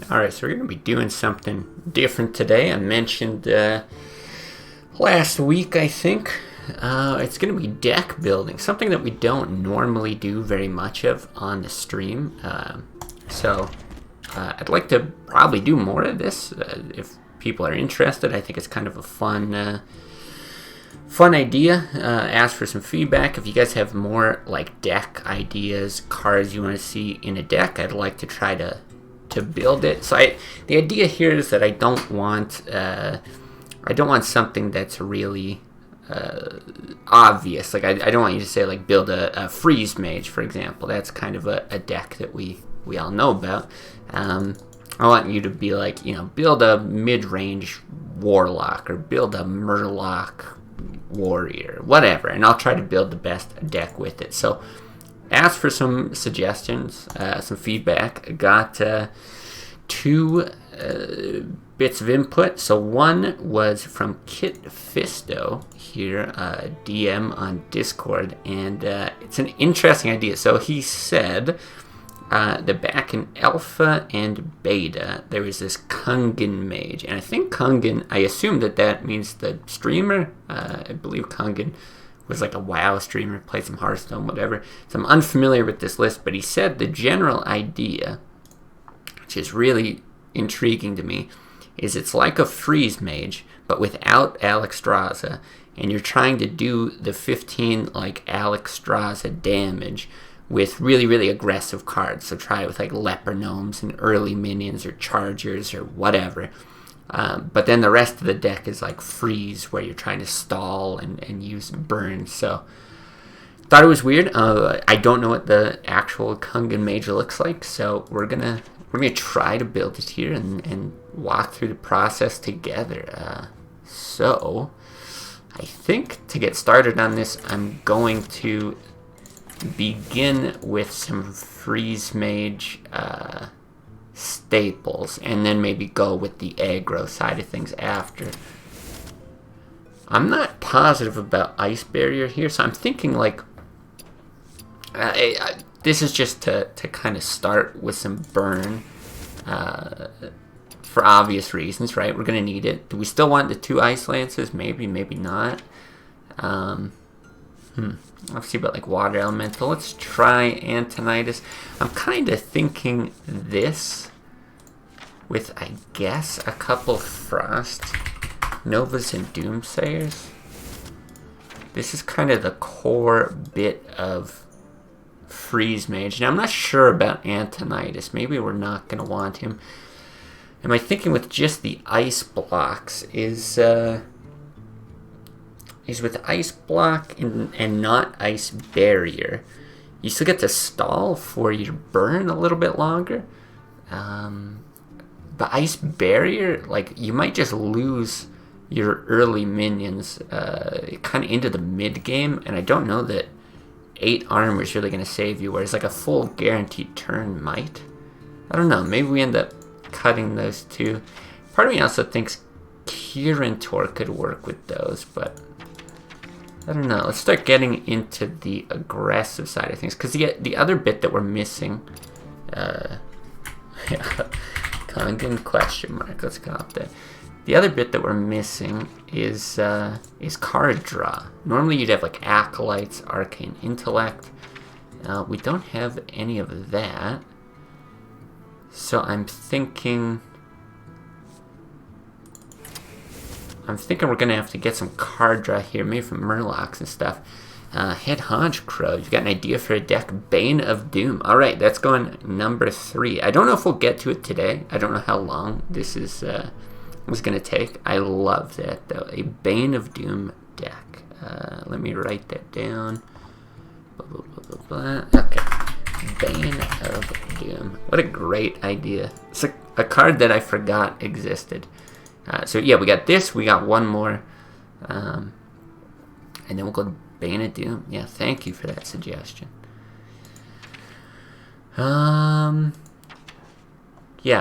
Alright, so we're going to be doing something different today. I mentioned last week, I think. It's going to be deck building, something that we don't normally do very much of on the stream. So I'd like to probably do more of this if people are interested. I think it's kind of a fun idea. Ask for some feedback. If you guys have more like deck ideas, cards you want to see in a deck, I'd like to try to build it. So the idea here is that I don't want something that's really obvious. Like I don't want you to say like build a freeze mage, for example. That's kind of a deck that we all know about. I want you to be like, build a mid-range warlock or build a murloc warrior, whatever, and I'll try to build the best deck with it. So ask for some suggestions, some feedback. I got two bits of input. So one was from Kit Fisto here, DM on Discord, and it's an interesting idea. So he said that back in alpha and beta there was this Kungan mage, and I think Kungan, I assume that means the streamer. I believe Kungan was like a WoW streamer, played some Hearthstone, whatever. So I'm unfamiliar with this list, but he said the general idea, which is really intriguing to me, is it's like a freeze mage, but without Alexstrasza, and you're trying to do the 15 like Alexstrasza damage with really, really aggressive cards. So try it with like leper gnomes and early minions or chargers or whatever. But then the rest of the deck is like freeze, where you're trying to stall and use burn. So thought it was weird. I don't know what the actual Kungan mage looks like, so we're gonna try to build it here and walk through the process together. So I think to get started on this, I'm going to begin with some freeze mage staples, and then maybe go with the aggro side of things after. I'm not positive about ice barrier here, so I'm thinking like this is just to kind of start with some burn for obvious reasons, right? We're gonna need it. Do we still want the 2 ice lances? Maybe not. Let's see about like water elemental. Let's try Antonidas. I'm kind of thinking this with, I guess, a couple frost novas and doomsayers. This is kind of the core bit of freeze mage. Now I'm not sure about Antonidas. Maybe we're not going to want him. Am I thinking with just the ice blocks is with ice block and not ice barrier, you still get to stall for your burn a little bit longer. But ice barrier, like, you might just lose your early minions kind of into the mid game, and I don't know that 8 armor is really going to save you, whereas like a full guaranteed turn might. I don't know, maybe we end up cutting those two. Part of me also thinks Kirintor could work with those, but I don't know. Let's start getting into the aggressive side of things, because the other bit that we're missing, Kungan question mark. Let's go up there. The other bit that we're missing is card draw. Normally you'd have like acolytes, arcane intellect. We don't have any of that, so I'm thinking we're going to have to get some card draw here, maybe from Murlocs and stuff. Head Hodge Crow, you've got an idea for a deck, Bane of Doom. Alright, that's going number 3. I don't know if we'll get to it today. I don't know how long this is was going to take. I love that, though. A Bane of Doom deck. Let me write that down. Blah, blah, blah, blah, blah. Okay. Bane of Doom. What a great idea. It's a card that I forgot existed. So yeah, we got this, we got one more, and then we'll go to Bane of Doom. Yeah, thank you for that suggestion. Yeah,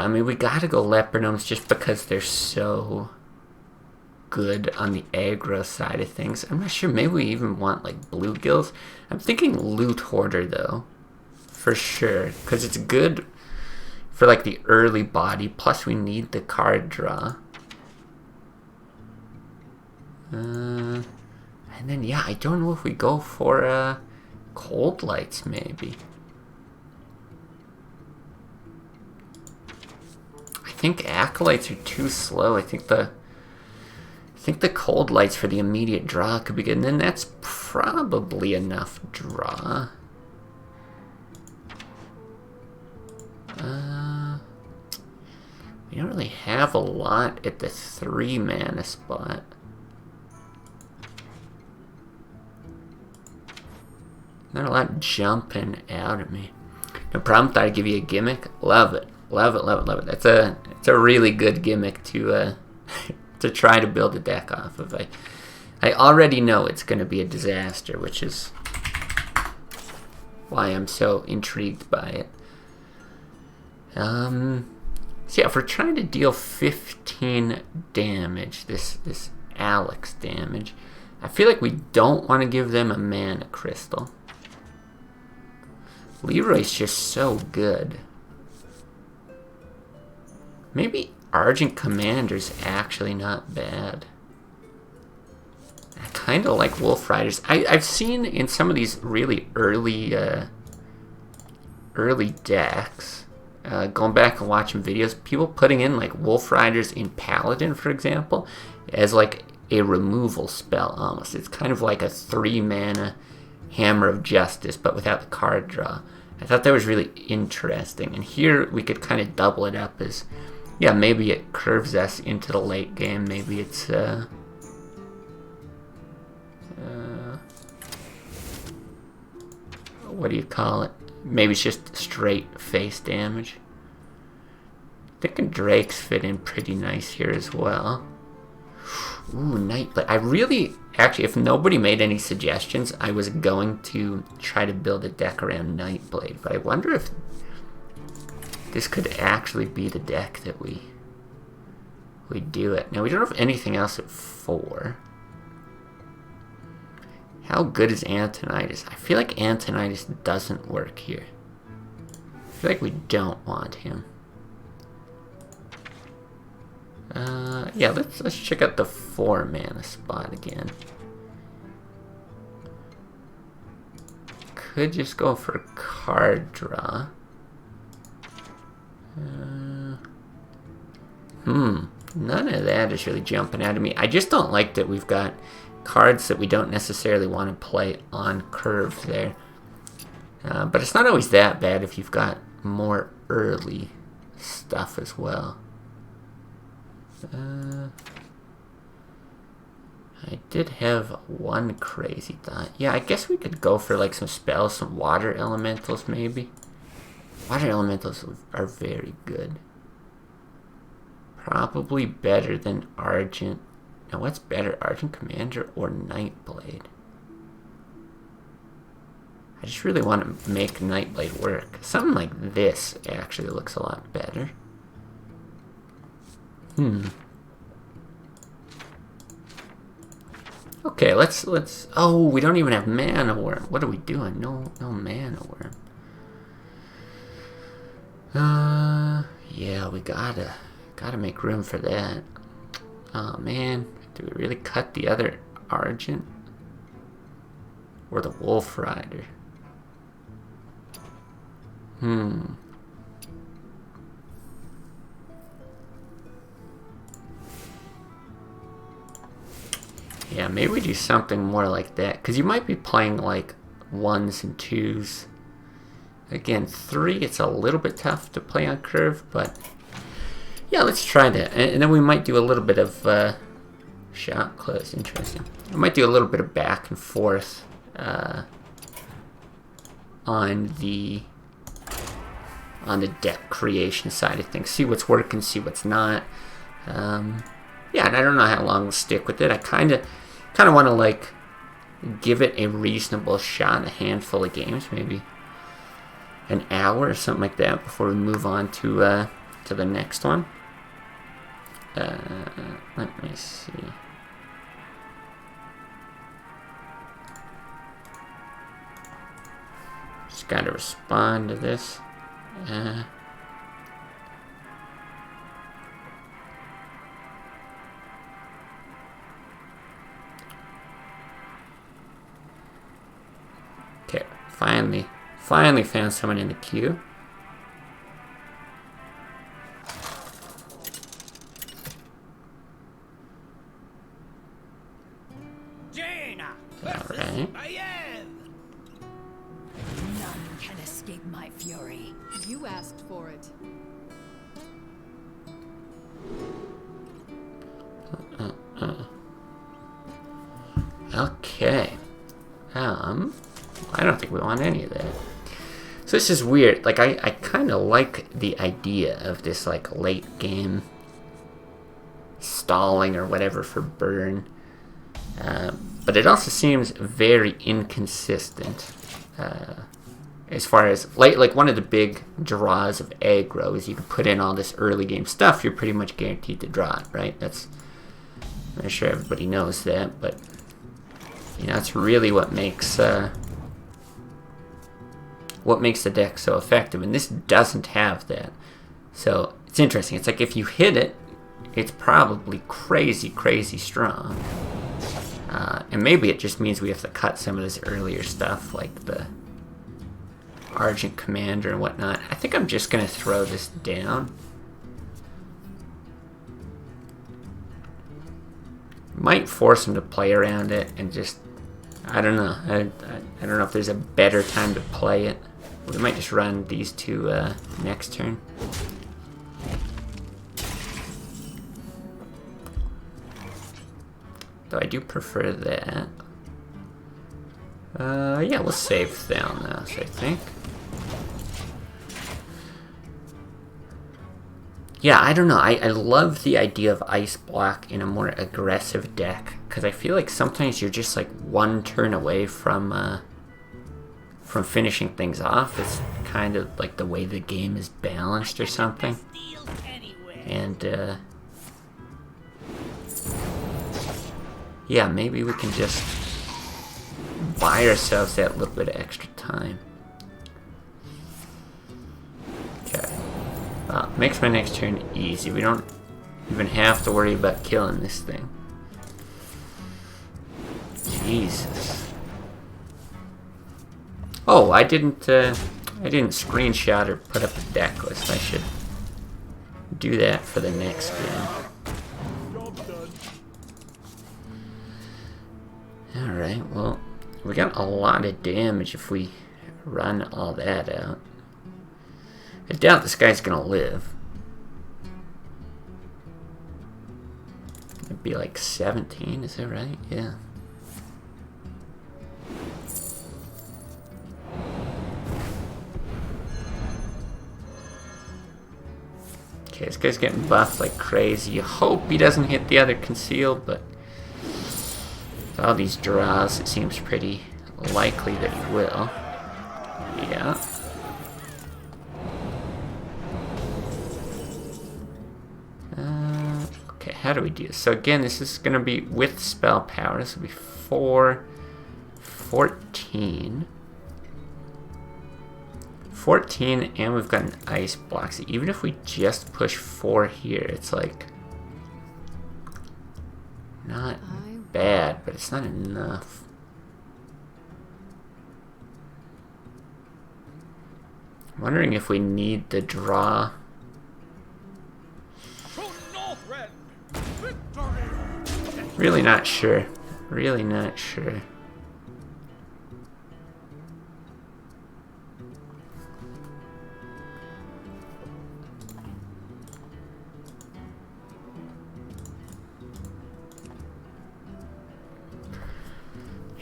I mean, we gotta go leper gnomes just because they're so good on the aggro side of things. I'm not sure, maybe we even want like bluegills. I'm thinking loot hoarder though, for sure, because it's good for like the early body. Plus, we need the card draw. And then, yeah, I don't know if we go for Cold Lights, maybe. I think Acolytes are too slow. I think the Cold Lights for the immediate draw could be good. And then that's probably enough draw. We don't really have a lot at the 3 mana spot. Not a lot jumping out at me. No problem. Thought I'd give you a gimmick. Love it. Love it, love it, love it. It's a really good gimmick to to try to build a deck off of. I already know it's going to be a disaster, which is why I'm so intrigued by it. So yeah, if we're trying to deal 15 damage, this Alex damage, I feel like we don't want to give them a mana crystal. Leroy's just so good. Maybe Argent Commander's actually not bad. I kind of like Wolf Riders. I've seen in some of these really early decks, going back and watching videos, people putting in like Wolf Riders in Paladin, for example, as like a removal spell almost. It's kind of like a 3 mana Hammer of Justice, but without the card draw. I thought that was really interesting. And here we could kind of double it up as, yeah, maybe it curves us into the late game. Maybe it's what do you call it? Maybe it's just straight face damage. Thinking Drakes fit in pretty nice here as well. Ooh, Nightblade. I really, actually, if nobody made any suggestions, I was going to try to build a deck around Nightblade, but I wonder if this could actually be the deck that we do it. Now, we don't have anything else at 4. How good is Antonidas? I feel like Antonidas doesn't work here. I feel like we don't want him. Yeah, let's check out the 4 mana spot again. Could just go for a card draw. None of that is really jumping out at me. I just don't like that we've got cards that we don't necessarily want to play on curve there. But it's not always that bad if you've got more early stuff as well. I did have one crazy thought. Yeah, I guess we could go for like some spells, some water elementals maybe. Water elementals are very good. Probably better than Argent. Now what's better, Argent Commander or Nightblade? I just really want to make Nightblade work. Something like this actually looks a lot better. Okay, let's. Oh, we don't even have Mana Worm. What are we doing? No Mana Worm. Yeah, we gotta make room for that. Oh man, do we really cut the other Argent or the Wolf Rider? Yeah, maybe we do something more like that, because you might be playing like 1s and 2s. Again, 3, it's a little bit tough to play on curve, but yeah, let's try that. And then we might do a little bit of shot close. Interesting. We might do a little bit of back and forth on the deck creation side of things. See what's working, see what's not. Yeah, and I don't know how long we'll stick with it. I kind of want to like give it a reasonable shot, a handful of games, maybe an hour or something like that, before we move on to the next one. Let me see. Just gotta respond to this. Finally found someone in the queue. Alright. None can escape my fury. You asked for it. Okay. I don't think we want any of that. So this is weird. Like, I kind of like the idea of this, like, late game stalling or whatever for burn. But it also seems very inconsistent. As far as, like one of the big draws of aggro is you can put in all this early game stuff, you're pretty much guaranteed to draw it, right? I'm not sure everybody knows that, but you know, it's really what makes the deck so effective, and this doesn't have that. So it's interesting. It's like if you hit it, it's probably crazy strong. And maybe it just means we have to cut some of this earlier stuff, like the Argent Commander and whatnot. I think I'm just going to throw this down. Might force him to play around it and just... I don't know. I don't know if there's a better time to play it. We might just run these two next turn. Though I do prefer that. Yeah, we'll save Thalnos, I think. Yeah, I don't know. I love the idea of Ice Block in a more aggressive deck, because I feel like sometimes you're just like one turn away from finishing things off. It's kind of like the way the game is balanced or something. And yeah, maybe we can just buy ourselves that little bit of extra time. Okay. Well, makes my next turn easy. We don't even have to worry about killing this thing. Jesus. Oh, I didn't screenshot or put up a deck list. I should do that for the next game. Alright, well, we got a lot of damage if we run all that out. I doubt this guy's gonna live. It'd be like 17, is that right? Yeah. Okay, this guy's getting buffed like crazy. You hope he doesn't hit the other conceal, but with all these draws, it seems pretty likely that he will. Yeah. Okay, how do we do this? So again, this is going to be with spell power. This will be 4, 14. 14, and we've got an ice block. So even if we just push 4 here, it's like not bad, but it's not enough. I'm wondering if we need the draw. Really not sure. Really not sure.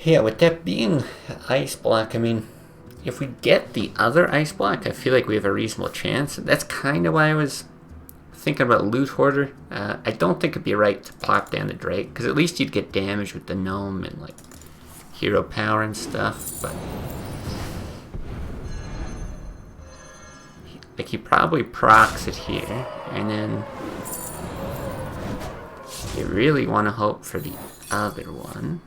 Yeah, with that being ice block, I mean, if we get the other ice block, I feel like we have a reasonable chance. That's kind of why I was thinking about Loot Hoarder. I don't think it'd be right to plop down the Drake, because at least you'd get damage with the Gnome and like hero power and stuff, but like he probably procs it here, and then you really want to hope for the other one.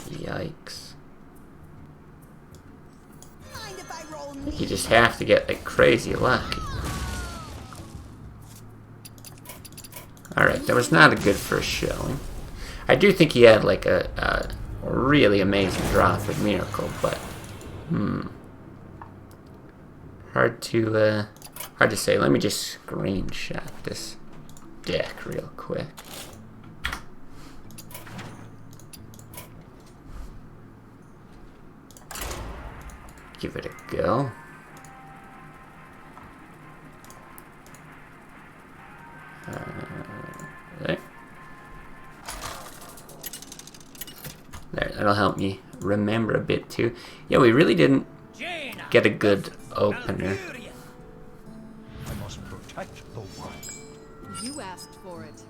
Yikes. You just have to get like crazy lucky. That was not a good first showing. I do think he had like a really amazing draw for Miracle, but hard to say. Let me just screenshot this deck real quick. Give it a go. There. There, that'll help me remember a bit too. Yeah, we really didn't get a good opener. I must protect the one. You asked for it.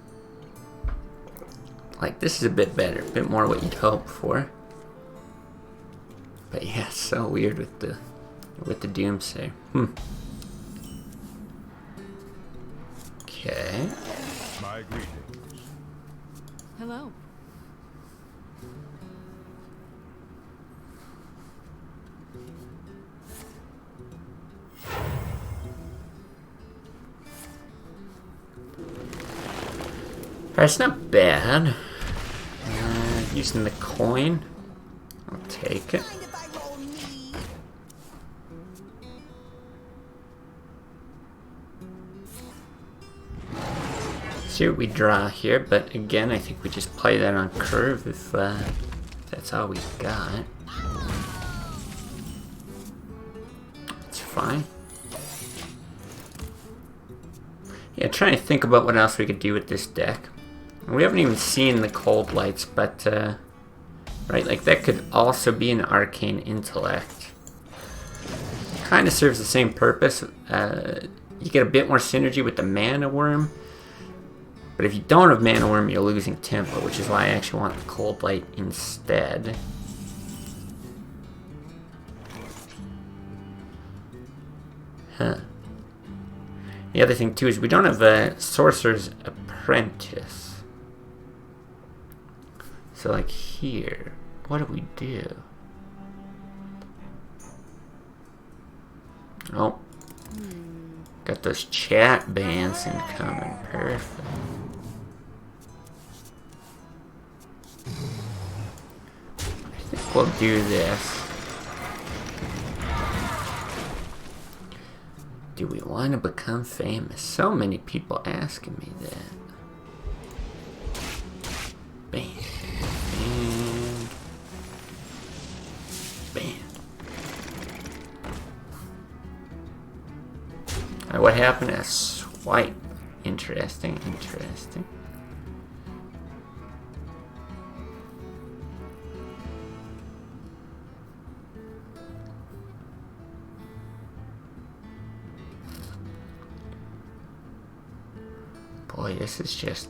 Like, this is a bit better, a bit more what you'd hope for. But yeah, it's so weird with the Doomsayer. Okay. My greetings. Hello. It's not bad. Using the coin. I'll take it. See what we draw here, but again, I think we just play that on curve if that's all we've got. It's fine. Yeah, trying to think about what else we could do with this deck. We haven't even seen the Cold Lights, but right, like that could also be an Arcane Intellect. Kind of serves the same purpose. You get a bit more synergy with the Mana Worm. But if you don't have Mana Worm, you're losing tempo, which is why I actually want the Cold Light instead. Huh. The other thing too is we don't have a Sorcerer's Apprentice. So like here, what do we do? Oh. Got those chat bans incoming. Perfect. I think we'll do this. Do we want to become famous? So many people asking me that. Bam. And bam. What happened to swipe? Interesting, interesting. Boy, this is just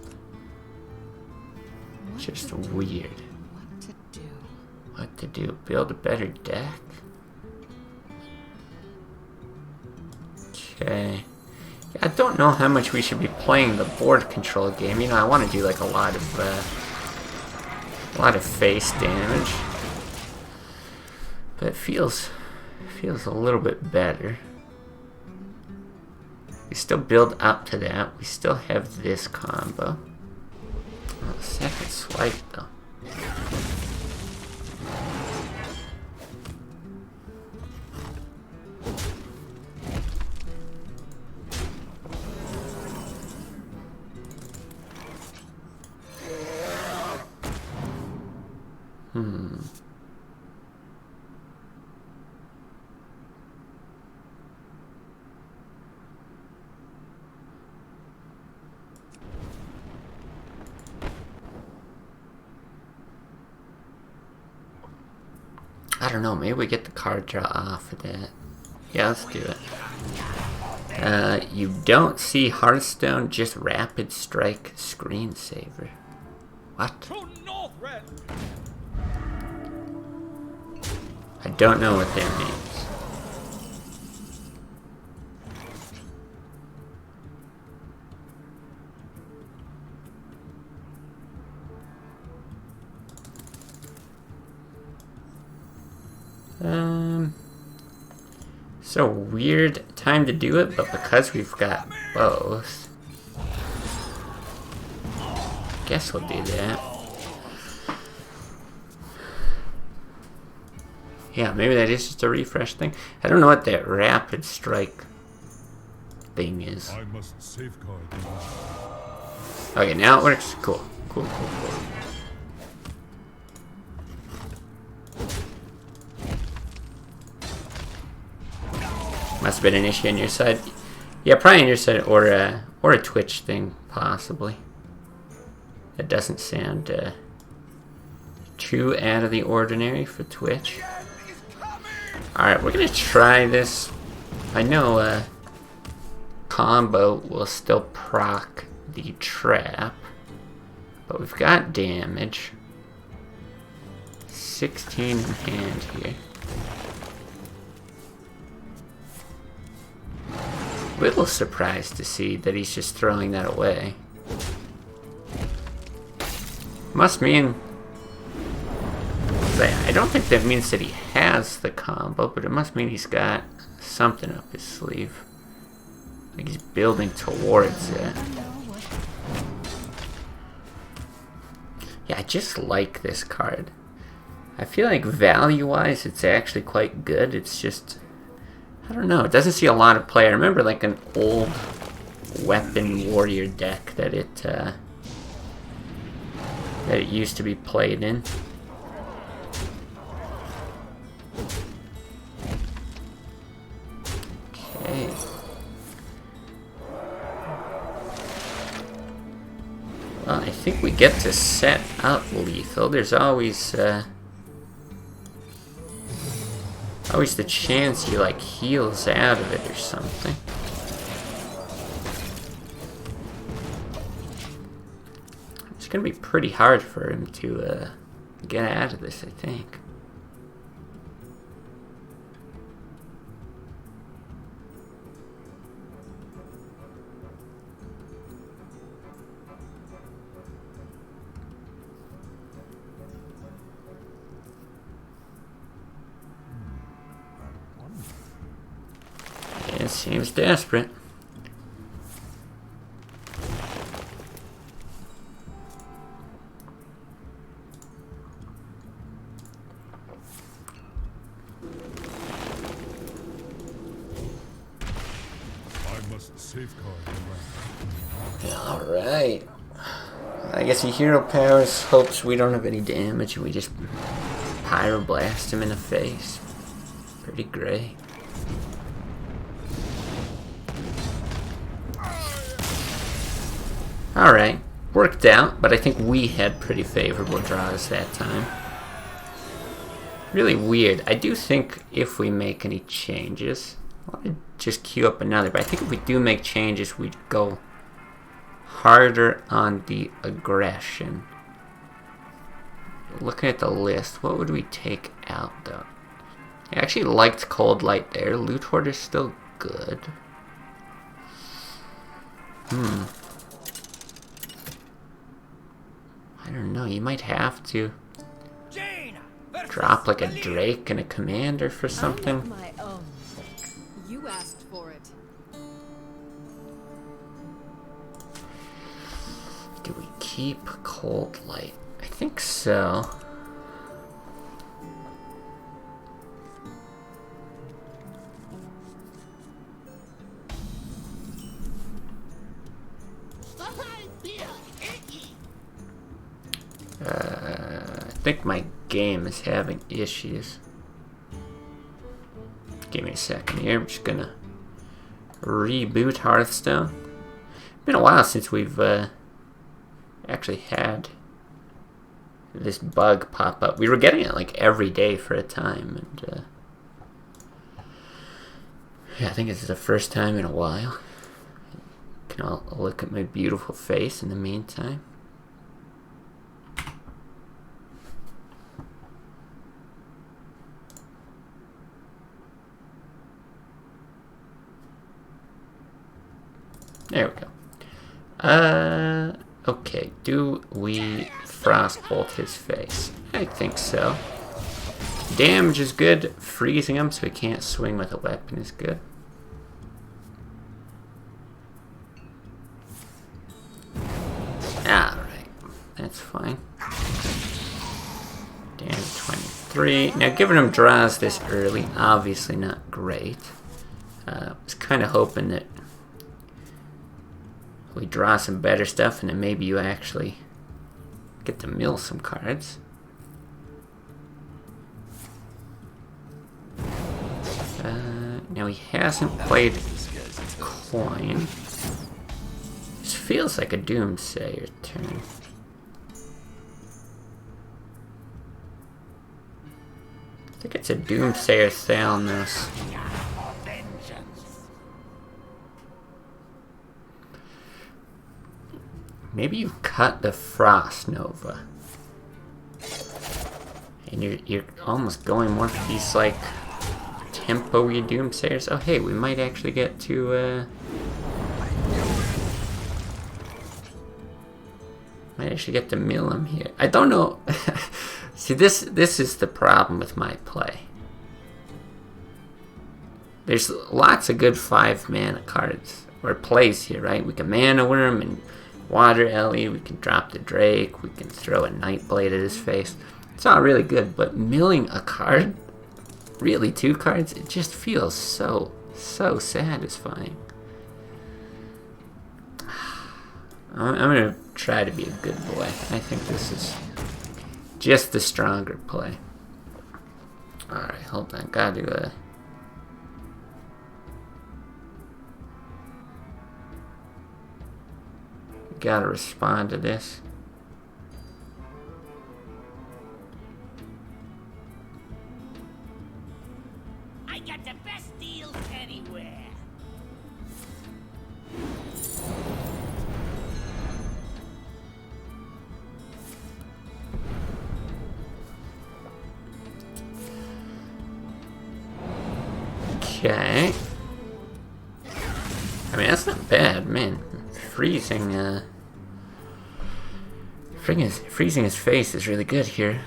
weird. What to do? What to do? Build a better deck? Okay. Yeah, I don't know how much we should be playing the board control game. You know, I want to do like a lot of face damage, but it feels a little bit better. We still build up to that. We still have this combo. Oh, second swipe though. I don't know, maybe we get the card draw off of that. Yeah, let's do it. You don't see Hearthstone, just Rapid Strike Screensaver. What? I don't know what that means. So weird time to do it, but because we've got both. Guess we'll do that. Yeah, maybe that is just a refresh thing. I don't know what that rapid strike thing is. I must safeguard the land. Okay, now it works. Cool. Cool. Must have been an issue on your side. Yeah, probably on your side, or a Twitch thing, possibly. That doesn't sound too out of the ordinary for Twitch. Alright, we're gonna try this. I know combo will still proc the trap, but we've got damage. 16 in hand here. Little surprised to see that he's just throwing that away. Must mean... I don't think that means that he has the combo, but it must mean he's got something up his sleeve. Like he's building towards it. Yeah, I just like this card. I feel like value-wise, it's actually quite good. It's just... I don't know, it doesn't see a lot of play. I remember like an old weapon warrior deck that it used to be played in. Okay. Well, I think we get to set up lethal. There's always the chance he like heals out of it or something. It's gonna be pretty hard for him to get out of this, I think. It seems desperate. I must safeguard the land. Alright. I guess he hero powers, hopes we don't have any damage, and we just pyroblast him in the face. Pretty great. Alright, worked out, but I think we had pretty favorable draws that time. Really weird. I do think if we make any changes, I'll just queue up another, but I think if we do make changes, we'd go harder on the aggression. Looking at the list, what would we take out though? I actually liked Cold Light there. Loot Hoarder's still good. I don't know, you might have to drop like a Drake and a Commander for something. My own. You asked for it. Do we keep Cold Light? I think so. I think my game is having issues. Give me a second here. I'm just gonna reboot Hearthstone. Been a while since we've actually had this bug pop up. We were getting it like every day for a time, and yeah, I think this is the first time in a while. You can all look at my beautiful face in the meantime. There we go. Okay, do we Frostbolt his face? I think so. Damage is good. Freezing him so he can't swing with a weapon is good. Alright. 3. Now, giving him draws this early, obviously not great. I was kind of hoping that we draw some better stuff and then maybe you actually get to mill some cards. Now, he hasn't played coin. This feels like a Doomsayer turn. I think it's a Doomsayer Thalnos. Maybe you cut the Frost Nova. And you're almost going more for these like tempo-y Doomsayers. Oh hey, we might actually get to mill him here. I don't know. See, this is the problem with my play. There's lots of good 5-mana cards or plays here, right? We can Mana Worm and Water Ellie, we can drop the Drake, we can throw a Nightblade at his face. It's all really good, but milling a card, really 2 cards, it just feels so satisfying. I'm gonna try to be a good boy. I think this is just the stronger play. Alright, hold on, gotta do a... Gotta respond to this. I got the best deals anywhere. Okay. I mean, that's not bad, man. Freezing his face is really good here.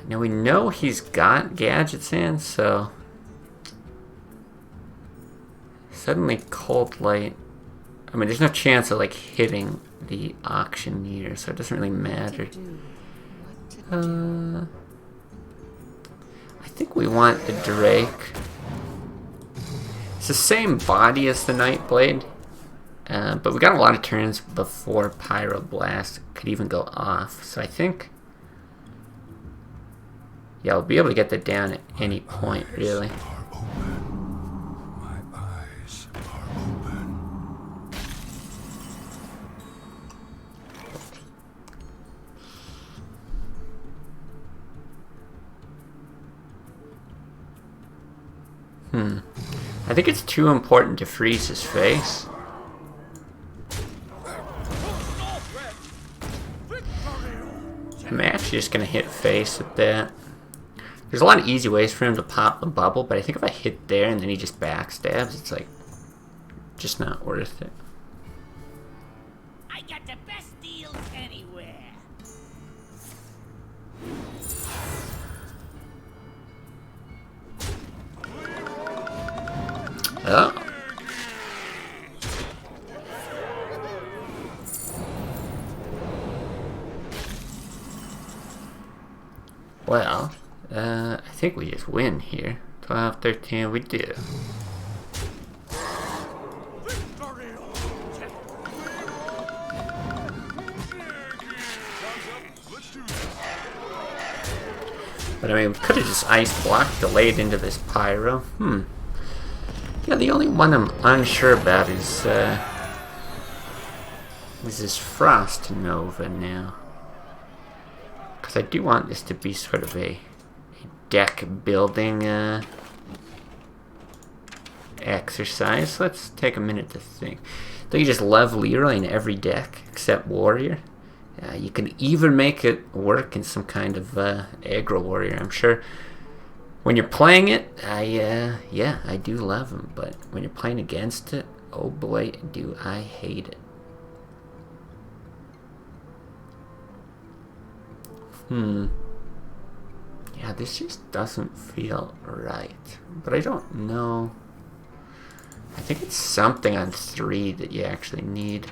Now we know he's got gadgets in, so suddenly Cold Light. I mean, there's no chance of like hitting the Auctioneer, so it doesn't really matter. I think we want the Drake. It's the same body as the Nightblade. But we got a lot of turns before Pyroblast could even go off. So I think... Yeah, we'll be able to get that down at any point, really. My eyes are open. I think it's too important to freeze his face. I'm actually just going to hit face with that. There's a lot of easy ways for him to pop the bubble, but I think if I hit there and then he just backstabs, it's like just not worth it. I got the best deals anywhere. Oh. Well, I think we just win here. 12, 13, we do. But I mean, we could have just ice blocked, delayed into this pyro. Yeah, the only one I'm unsure about is this Frost Nova now. Because I do want this to be sort of a deck building exercise. Let's take a minute to think. So you just love Leroy in every deck except Warrior. You can even make it work in some kind of aggro warrior. I'm sure when you're playing it, yeah, I do love him. But when you're playing against it, oh boy, do I hate it. Yeah, this just doesn't feel right. But I don't know. I think it's something on 3 that you actually need.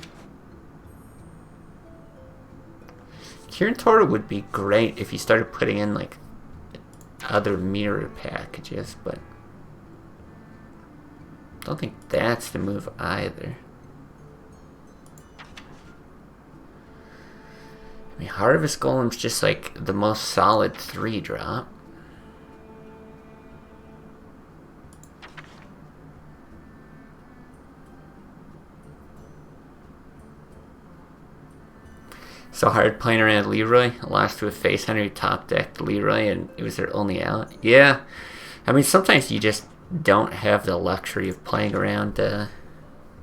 Kirin Tora would be great if you started putting in like other mirror packages, but I don't think that's the move either. I mean, Harvest Golem's just like the most solid 3-drop. So hard playing around Leroy. I lost to a face hunter who top decked Leroy and it was their only out. Yeah. I mean, sometimes you just don't have the luxury of playing around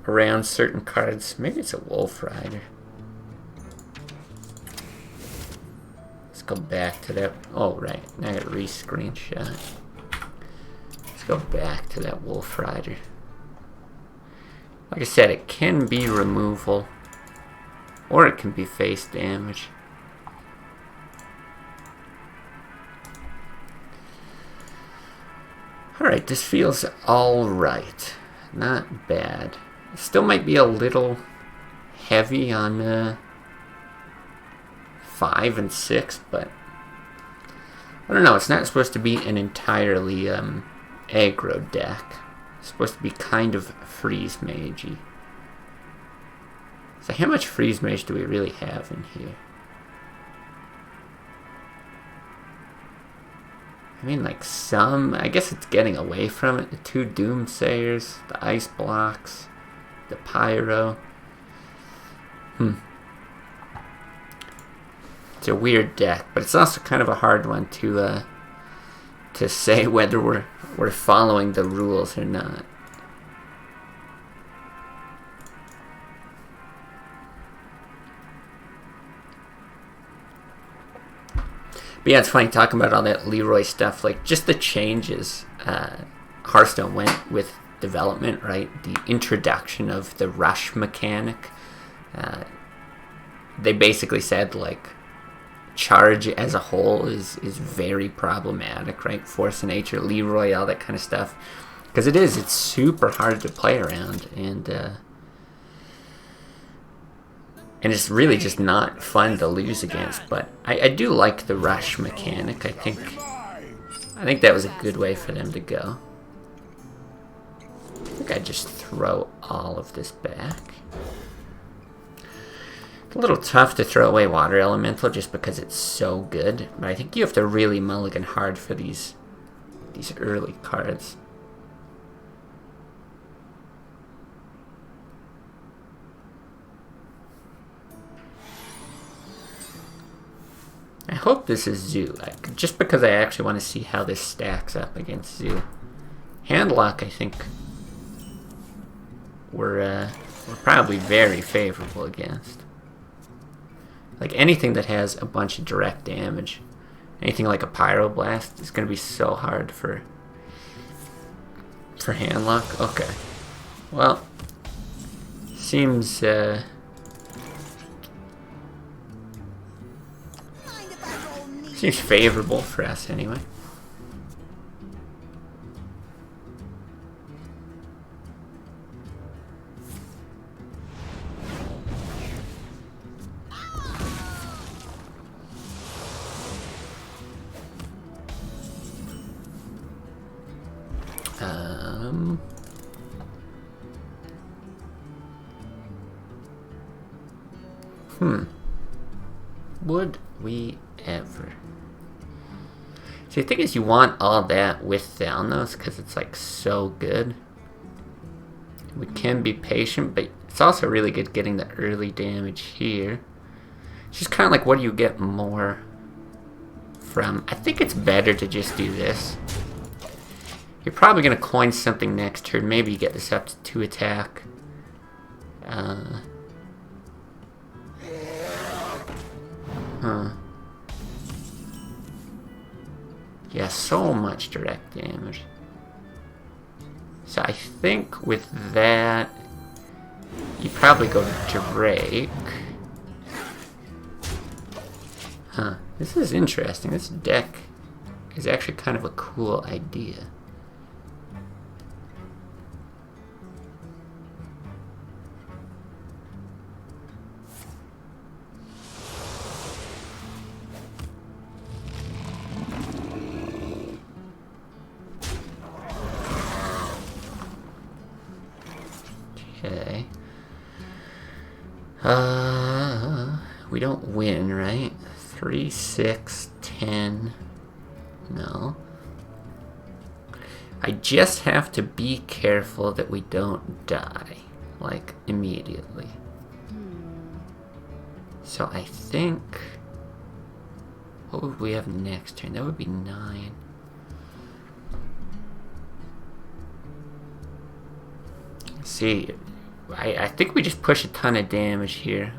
around certain cards. Maybe it's a Wolf Rider. Let's go back to that. Oh, right. Now I got to re-screenshot. Let's go back to that Wolf Rider. Like I said, it can be removal. Or it can be face damage. Alright, this feels alright. Not bad. It still might be a little heavy on 5 and 6, but I don't know, it's not supposed to be an entirely aggro deck. It's supposed to be kind of freeze magey. So how much freeze mage do we really have in here? I mean, like some, I guess it's getting away from it. The 2 Doomsayers, the Ice Blocks, the Pyro. It's a weird deck, but it's also kind of a hard one to say whether we're following the rules or not. But yeah, it's funny talking about all that Leroy stuff, like just the changes Hearthstone went with development, right? The introduction of the rush mechanic. They basically said like charge as a whole is very problematic, right? Force of nature, Leroy, all that kind of stuff. Because it's super hard to play around, and it's really just not fun to lose against. But I do like the rush mechanic. I think that was a good way for them to go. I think I'd just throw all of this back. It's a little tough to throw away Water Elemental just because it's so good. But I think you have to really mulligan hard for these early cards. I hope this is Zoo, just because I actually want to see how this stacks up against Zoo. Handlock, I think, we're probably very favorable against. Like anything that has a bunch of direct damage, anything like a Pyroblast is going to be so hard for Handlock. Okay, well, seems seems favorable for us anyway. Would we ever? See, the thing is, you want all that with Thalnos because it's like so good. We can be patient, but it's also really good getting the early damage here. It's just kind of like, what do you get more from? I think it's better to just do this. You're probably going to coin something next turn. Maybe you get this up to 2 attack. Yeah, so much direct damage. So I think with that, you probably go to Drake. This is interesting. This deck is actually kind of a cool idea. don't win, right? 3, 6, 10. No. I just have to be careful that we don't die, like, immediately. So I think... What would we have next turn? That would be 9. See, I think we just push a ton of damage here.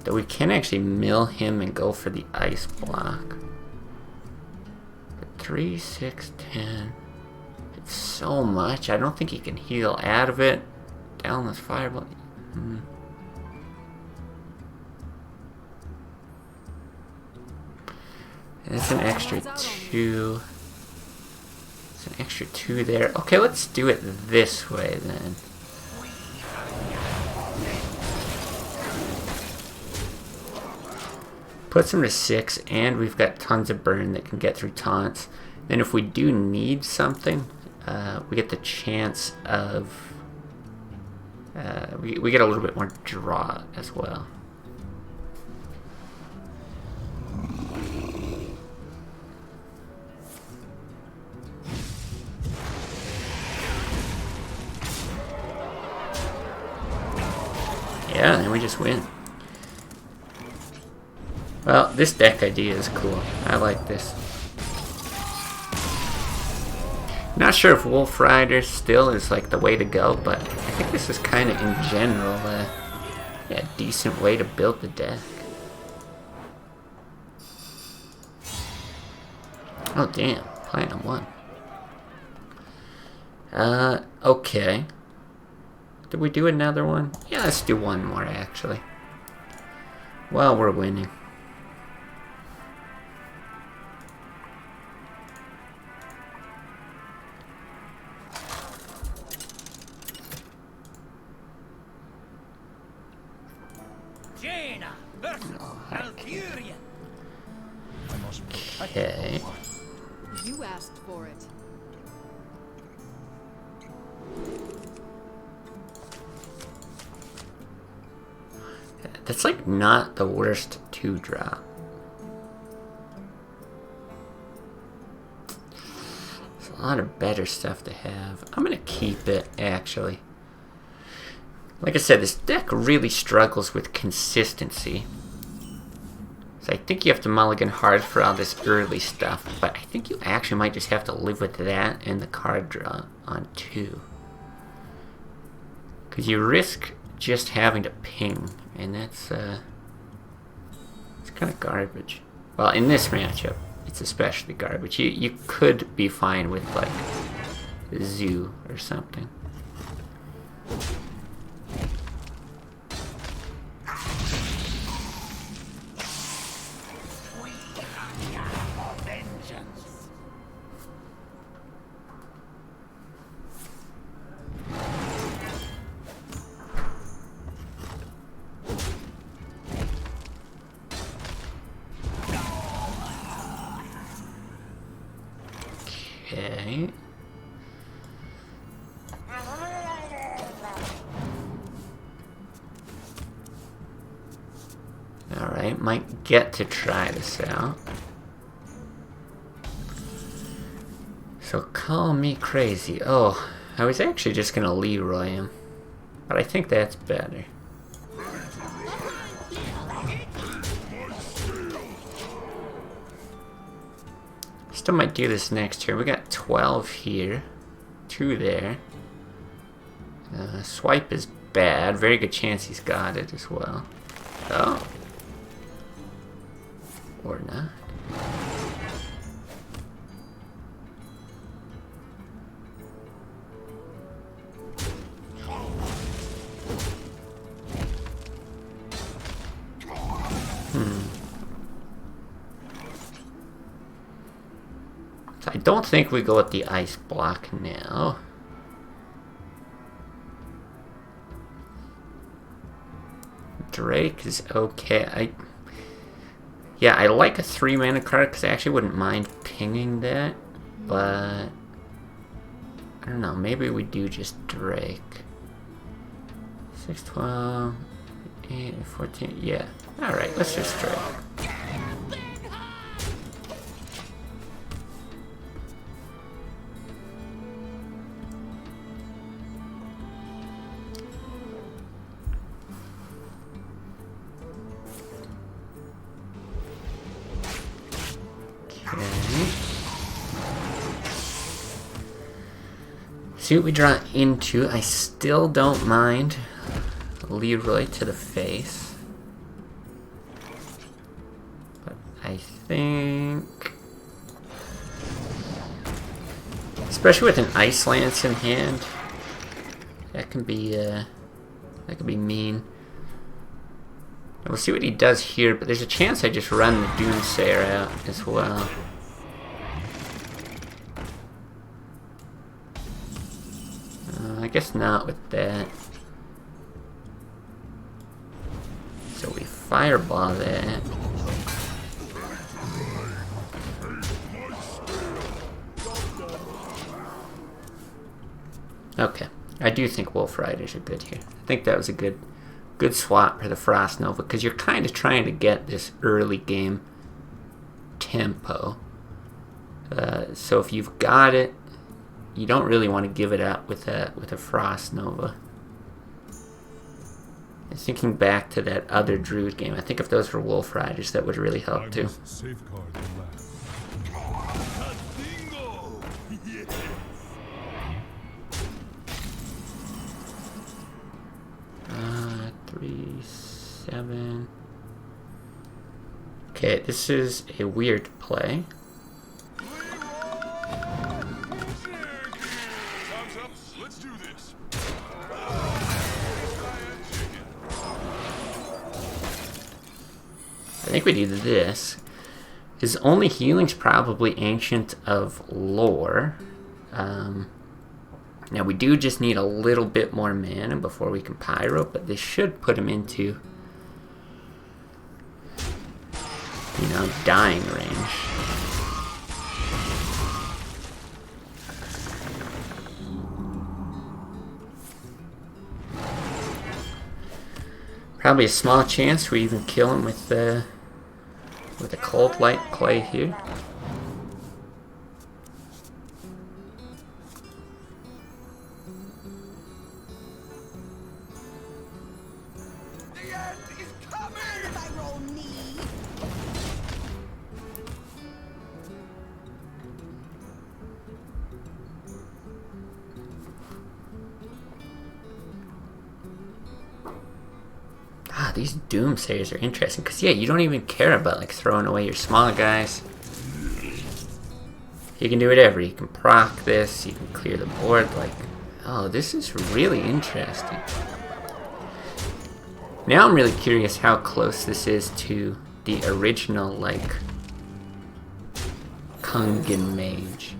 Though we can actually mill him and go for the ice block. But 3, 6, 10. It's so much. I don't think he can heal out of it. Down this fireball. That's an extra 2. It's an extra 2 there. Okay, let's do it this way then. Puts him to 6, and we've got tons of burn that can get through taunts. Then if we do need something, we get the chance of... we get a little bit more draw as well. Yeah, and we just win. Well, this deck idea is cool. I like this. Not sure if Wolf Rider still is like the way to go, but I think this is kind of in general a decent way to build the deck. Oh damn, Platinum 1. Okay. Did we do another one? Yeah, let's do one more actually. Well, we're winning. Jaina versus Valkyria. I must protect Okay. the one. You asked for it. That's like not the worst 2-drop. There's a lot of better stuff to have. I'm gonna keep it actually. Like I said, this deck really struggles with consistency. So I think you have to mulligan hard for all this early stuff, but I think you actually might just have to live with that and the card draw on 2. Because you risk just having to ping, and that's it's kind of garbage. Well, in this matchup, it's especially garbage. You could be fine with like Zoo or something. Okay. Alright, might get to try this out. So call me crazy. Oh, I was actually just gonna Leroy him. But I think that's better. Still might do this next turn. We got 12 here. 2 there. Swipe is bad. Very good chance he's got it as well. Oh. Or not. So I don't think we go with the ice block now. Drake is okay. Yeah, I like a 3-mana card because I actually wouldn't mind pinging that, but I don't know, maybe we do just Drake. 6, 12, 8 and 14. Yeah. Alright, let's just try. See what we draw into. I still don't mind Leroy to the face. But I think... especially with an Ice Lance in hand, that can be mean. And we'll see what he does here, but there's a chance I just run the Doomsayer out as well. I guess not with that. So we fireball that. Okay, I do think Wolf Riders are good here. I think that was a good swap for the Frost Nova, because you're kind of trying to get this early game tempo. So if you've got it, you don't really want to give it up with a Frost Nova. And thinking back to that other Druid game, I think if those were Wolf Riders, that would really help too. Safeguard the land. 3, 7. Okay, this is a weird play. Let's do this. I think we do this. His only healing's probably Ancient of Lore. Now we do just need a little bit more mana before we can Pyro, but this should put him into, you know, dying range. Probably a small chance we even kill him with a Cold Light Clay here. These Doomsayers are interesting, because yeah, you don't even care about like throwing away your small guys. You can do whatever. You can proc this, you can clear the board. Like, oh, this is really interesting. Now I'm really curious how close this is to the original, like, Kungan Mage.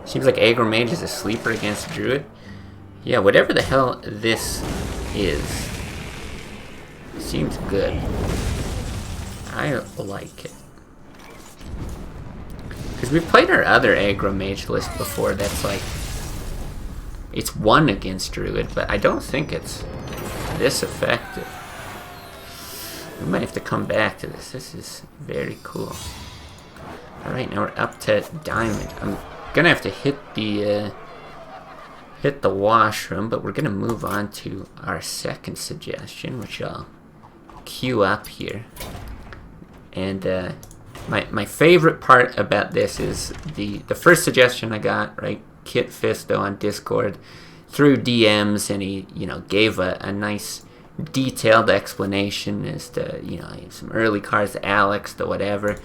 Seems like Aggro Mage is a sleeper against Druid. Yeah, whatever the hell this is, seems good. I like it. Because we've played our other Aggro Mage list before that's like, it's 1 against Druid, but I don't think it's this effective. We might have to come back to this. This is very cool. Alright, now we're up to Diamond. I'm gonna have to hit the washroom, but we're gonna move on to our second suggestion, which I'll queue up here. And my favorite part about this is the first suggestion I got, right? Kit Fisto on Discord through DMs, and he, you know, gave a nice detailed explanation as to, you know, some early cards, Alex, the whatever.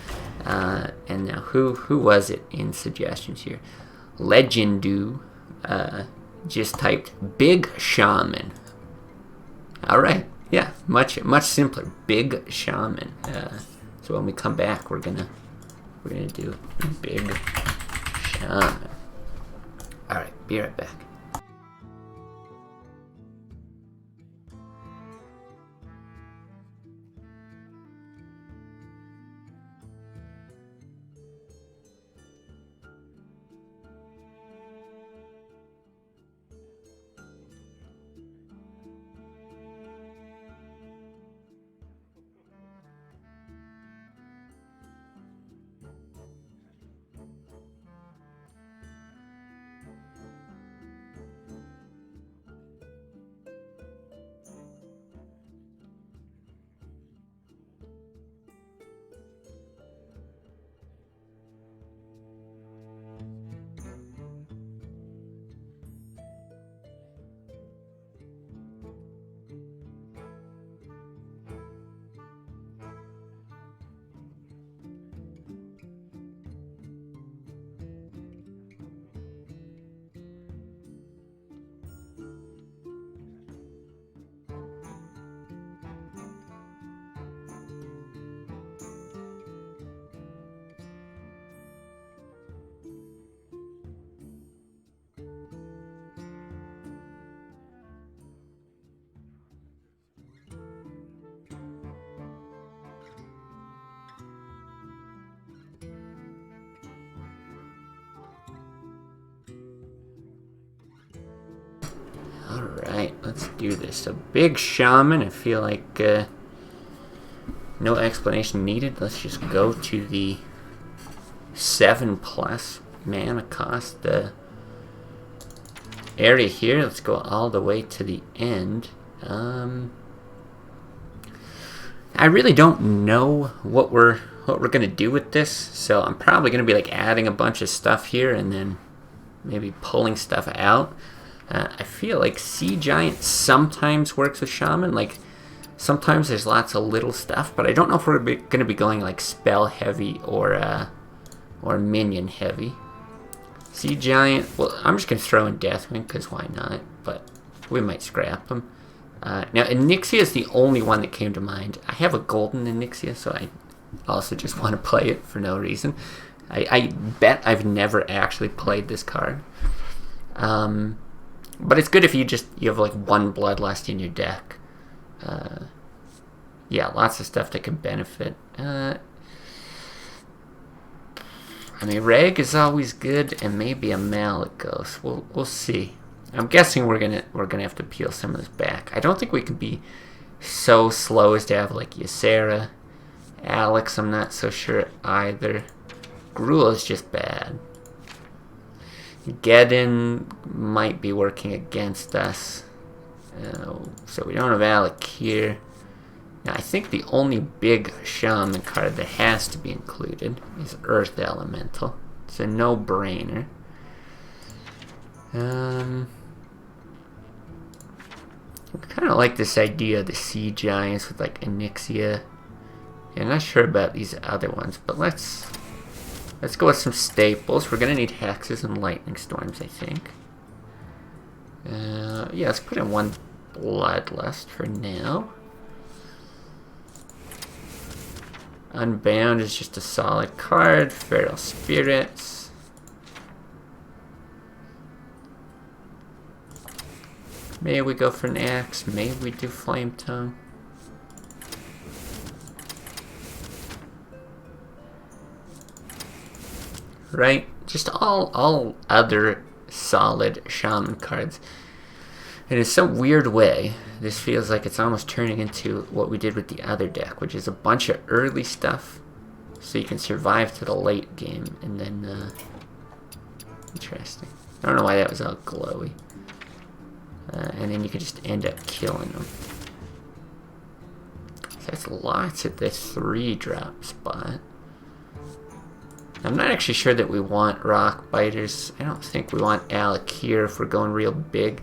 And now who was it in suggestions here? Legendu just typed Big Shaman. Alright, yeah, much simpler. Big Shaman. So when we come back, we're gonna do Big Shaman. Alright, be right back. Alright, let's do this. So, Big Shaman, I feel like no explanation needed. Let's just go to the 7+ mana cost area here. Let's go all the way to the end. I really don't know what we're gonna do with this, so I'm probably gonna be like adding a bunch of stuff here and then maybe pulling stuff out. I feel like Sea Giant sometimes works with Shaman. Like sometimes there's lots of little stuff, but I don't know if we're gonna be going like spell heavy or minion heavy. Sea Giant. Well, I'm just gonna throw in Deathwing because why not? But we might scrap them. Now Onyxia is the only one that came to mind. I have a golden Onyxia, so I also just want to play it for no reason. I bet I've never actually played this card. But it's good if you have like one Bloodlust in your deck. Yeah, lots of stuff that can benefit. I mean, Reg is always good, and maybe a Malygos. We'll see. I'm guessing we're gonna have to peel some of this back. I don't think we can be so slow as to have like Ysera. Alex, I'm not so sure either. Gruul is just bad. Geddon might be working against us. So we don't have Alec here. Now I think the only big Shaman card that has to be included is Earth Elemental. It's a no-brainer. I kind of like this idea of the Sea Giants with like Onyxia. Yeah, I'm not sure about these other ones, but let's go with some staples. We're gonna need Hexes and Lightning Storms, I think. Yeah, let's put in one Bloodlust for now. Unbound is just a solid card. Feral Spirits. Maybe we go for an Axe. Maybe we do Flame Tongue. Right? Just all other solid Shaman cards. And in some weird way, this feels like it's almost turning into what we did with the other deck, which is a bunch of early stuff, so you can survive to the late game, and then, interesting. I don't know why that was all glowy. And then you can just end up killing them. So that's lots at the 3-drop spot. I'm not actually sure that we want Rock Biters. I don't think we want Alec here if we're going real big.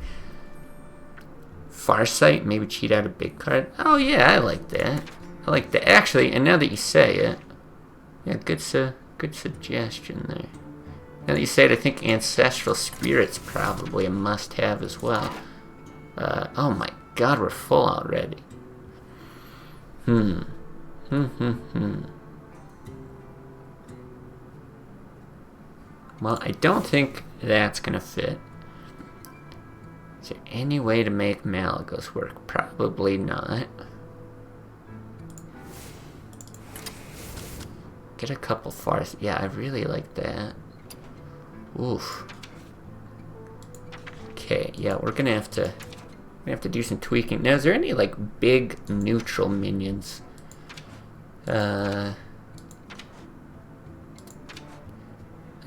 Farsight, maybe cheat out a big card. Oh yeah, I like that. I like that. Actually, and now that you say it, yeah, good suggestion there. Now that you say it, I think Ancestral Spirit's probably a must-have as well. Oh my god, we're full already. Well, I don't think that's gonna fit. Is there any way to make Malygos work? Probably not. Get a couple Farsi. Yeah, I really like that. Oof. Okay, yeah, we're gonna have to do some tweaking. Now, is there any like big neutral minions? Like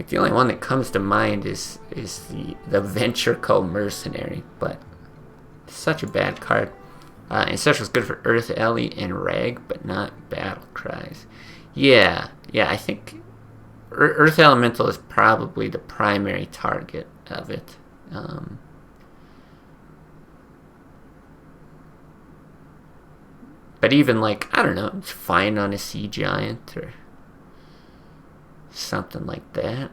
the only one that comes to mind is the Venture Co. Mercenary, but it's such a bad card. Ancestral's good for Earth Ellie and Rag, but not Battle Cries. Yeah, I think Earth Elemental is probably the primary target of it. But even like, I don't know, it's fine on a Sea Giant or something like that.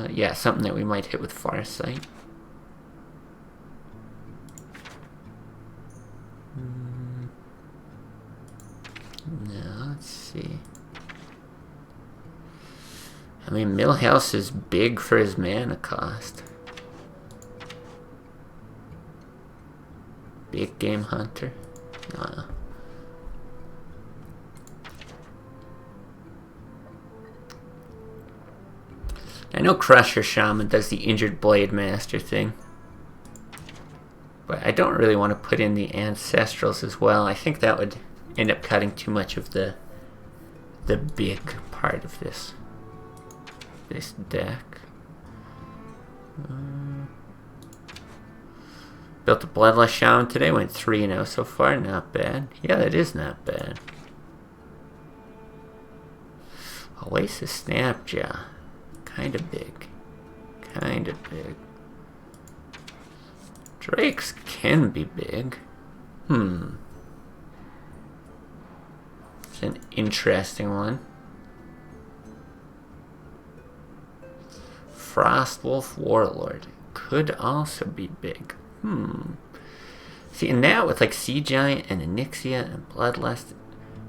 Yeah, something that we might hit with Farsight. No, let's see. I mean, Millhouse is big for his mana cost. Big Game Hunter. I know Crusher Shaman does the Injured Blade Master thing. But I don't really want to put in the Ancestrals as well. I think that would end up cutting too much of the big part of this deck. Built a Bloodlust Shaman today, went 3-0 so far, not bad. Yeah, that is not bad. Oasis Snapjaw, kinda big. Kinda big. Drakes can be big. It's an interesting one. Frostwolf Warlord could also be big. See, and now with like Sea Giant and Onyxia and Bloodlust,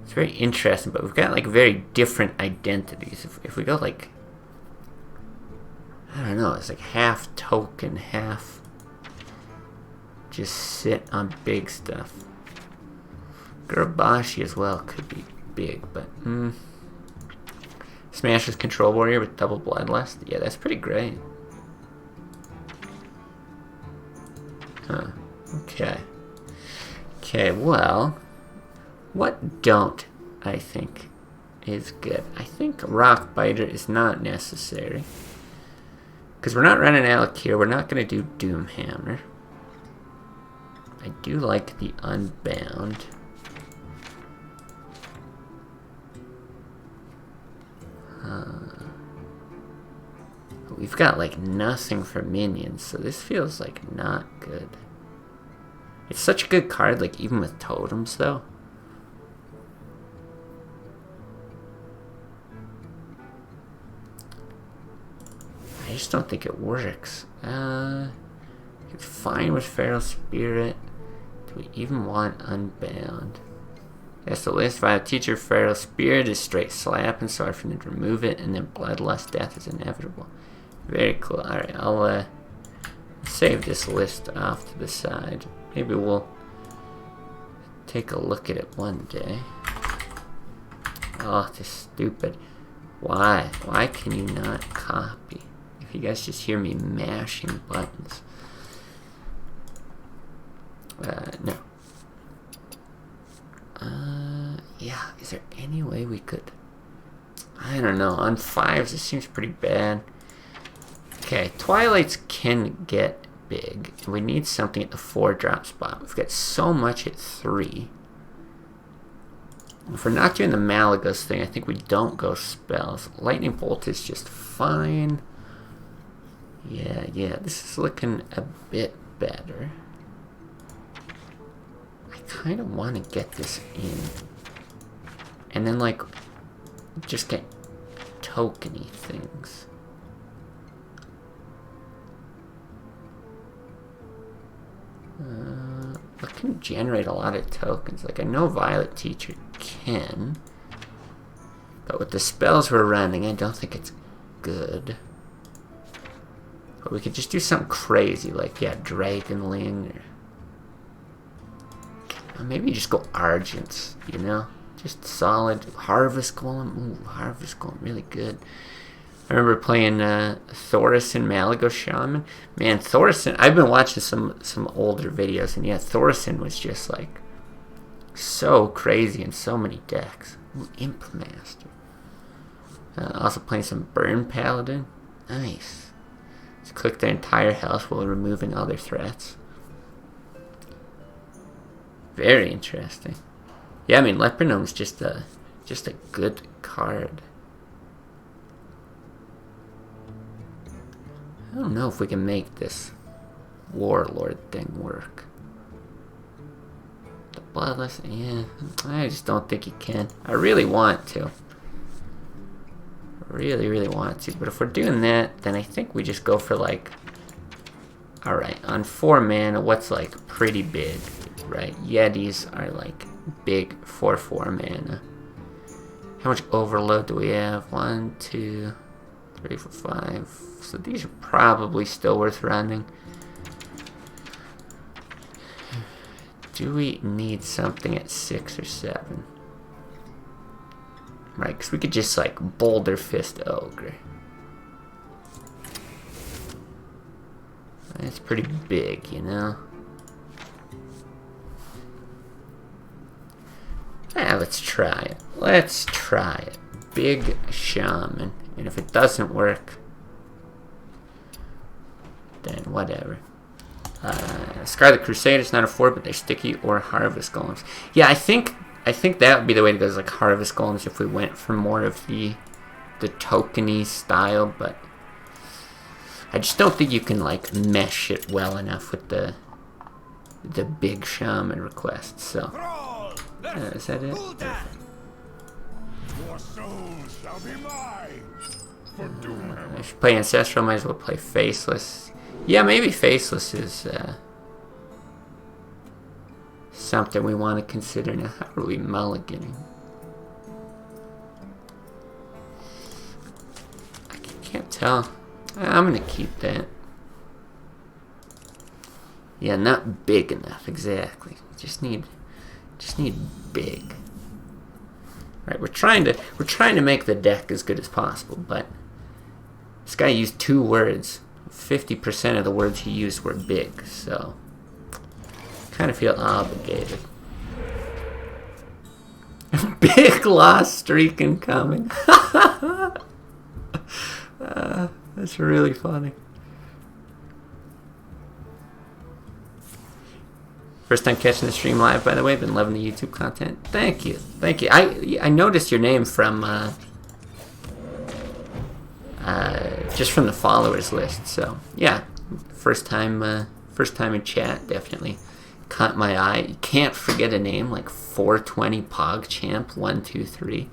it's very interesting, but we've got like very different identities. If we go like, I don't know, it's like half token, half just sit on big stuff. Gurabashi as well could be big, but Smasher's Control Warrior with double Bloodlust, yeah, that's pretty great. Huh. Okay, well, what don't I think is good? I think Rock Biter is not necessary. Because we're not running Alakir, we're not going to do Doomhammer. I do like the Unbound. We've got like nothing for minions, so this feels like not good. It's such a good card, like even with totems though. I just don't think it works. It's fine with Feral Spirit. Do we even want Unbound? That's the list. If I have Teacher Feral Spirit is straight slap, and so I can remove it, and then Bloodlust Death is inevitable. Very cool. Alright, I'll save this list off to the side. Maybe we'll take a look at it one day. Oh, this is stupid. Why? Why can you not copy? If you guys just hear me mashing buttons. No. Yeah, is there any way we could... I don't know, on 5s it seems pretty bad. Okay, Twilights can get big. We need something at the 4-drop spot. We've got so much at 3. If we're not doing the Malagos thing, I think we don't go spells. Lightning Bolt is just fine. Yeah, this is looking a bit better. I kind of want to get this in. And then, like, just get tokeny things. It can generate a lot of tokens. Like, I know Violet Teacher can. But with the spells we're running, I don't think it's good. But we could just do something crazy, like, yeah, Dragonling, or maybe just go Argents, you know? Just solid. Harvest Golem, ooh, Harvest Golem, really good. I remember playing Thaurissan Malagos Shaman. Man, Thaurissan, I've been watching some older videos, and yeah, Thaurissan was just, like, so crazy in so many decks. Ooh, Imp Master. Also playing some Burn Paladin. Nice. Just click their entire health while removing other threats. Very interesting. Yeah, I mean, Lepernome's just a good card. I don't know if we can make this Warlord thing work. The Bloodless, yeah, I just don't think you can. I really want to. Really want to. But if we're doing that, then I think we just go for, like... Alright, on 4 mana, what's, like, pretty big, right? Yetis are, like, big 4/4 mana. How much overload do we have? 1, 2, 3, 4, 5. So these are probably still worth running. Do we need something at 6 or 7? Right, because we could just, like, Boulder Fist Ogre. That's pretty big, you know? Yeah, let's try it. Let's try it. Big Shaman. And if it doesn't work, then whatever. Scarlet Crusaders, not a 4, but they're sticky, or Harvest Golems. Yeah, I think that would be the way to go, is like Harvest Golems if we went for more of the tokeny style, but I just don't think you can like mesh it well enough with the Big Shaman request. So is that it? Your souls shall be mine. For Doomhammer. I should play Ancestral, might as well play Faceless. Yeah, maybe Faceless is something we want to consider now. How are we mulliganing? I can't tell. I'm gonna keep that. Yeah, not big enough, exactly. Just need big. Right, we're trying to make the deck as good as possible, but this guy used 2 words. 50% of the words he used were big, so kind of feel obligated. Big loss streak incoming. That's really funny. First time catching the stream live, by the way. Been loving the YouTube content. Thank you, thank you. I noticed your name from just from the followers list. So yeah, first time in chat, definitely caught my eye. You can't forget a name like 420 PogChamp 123.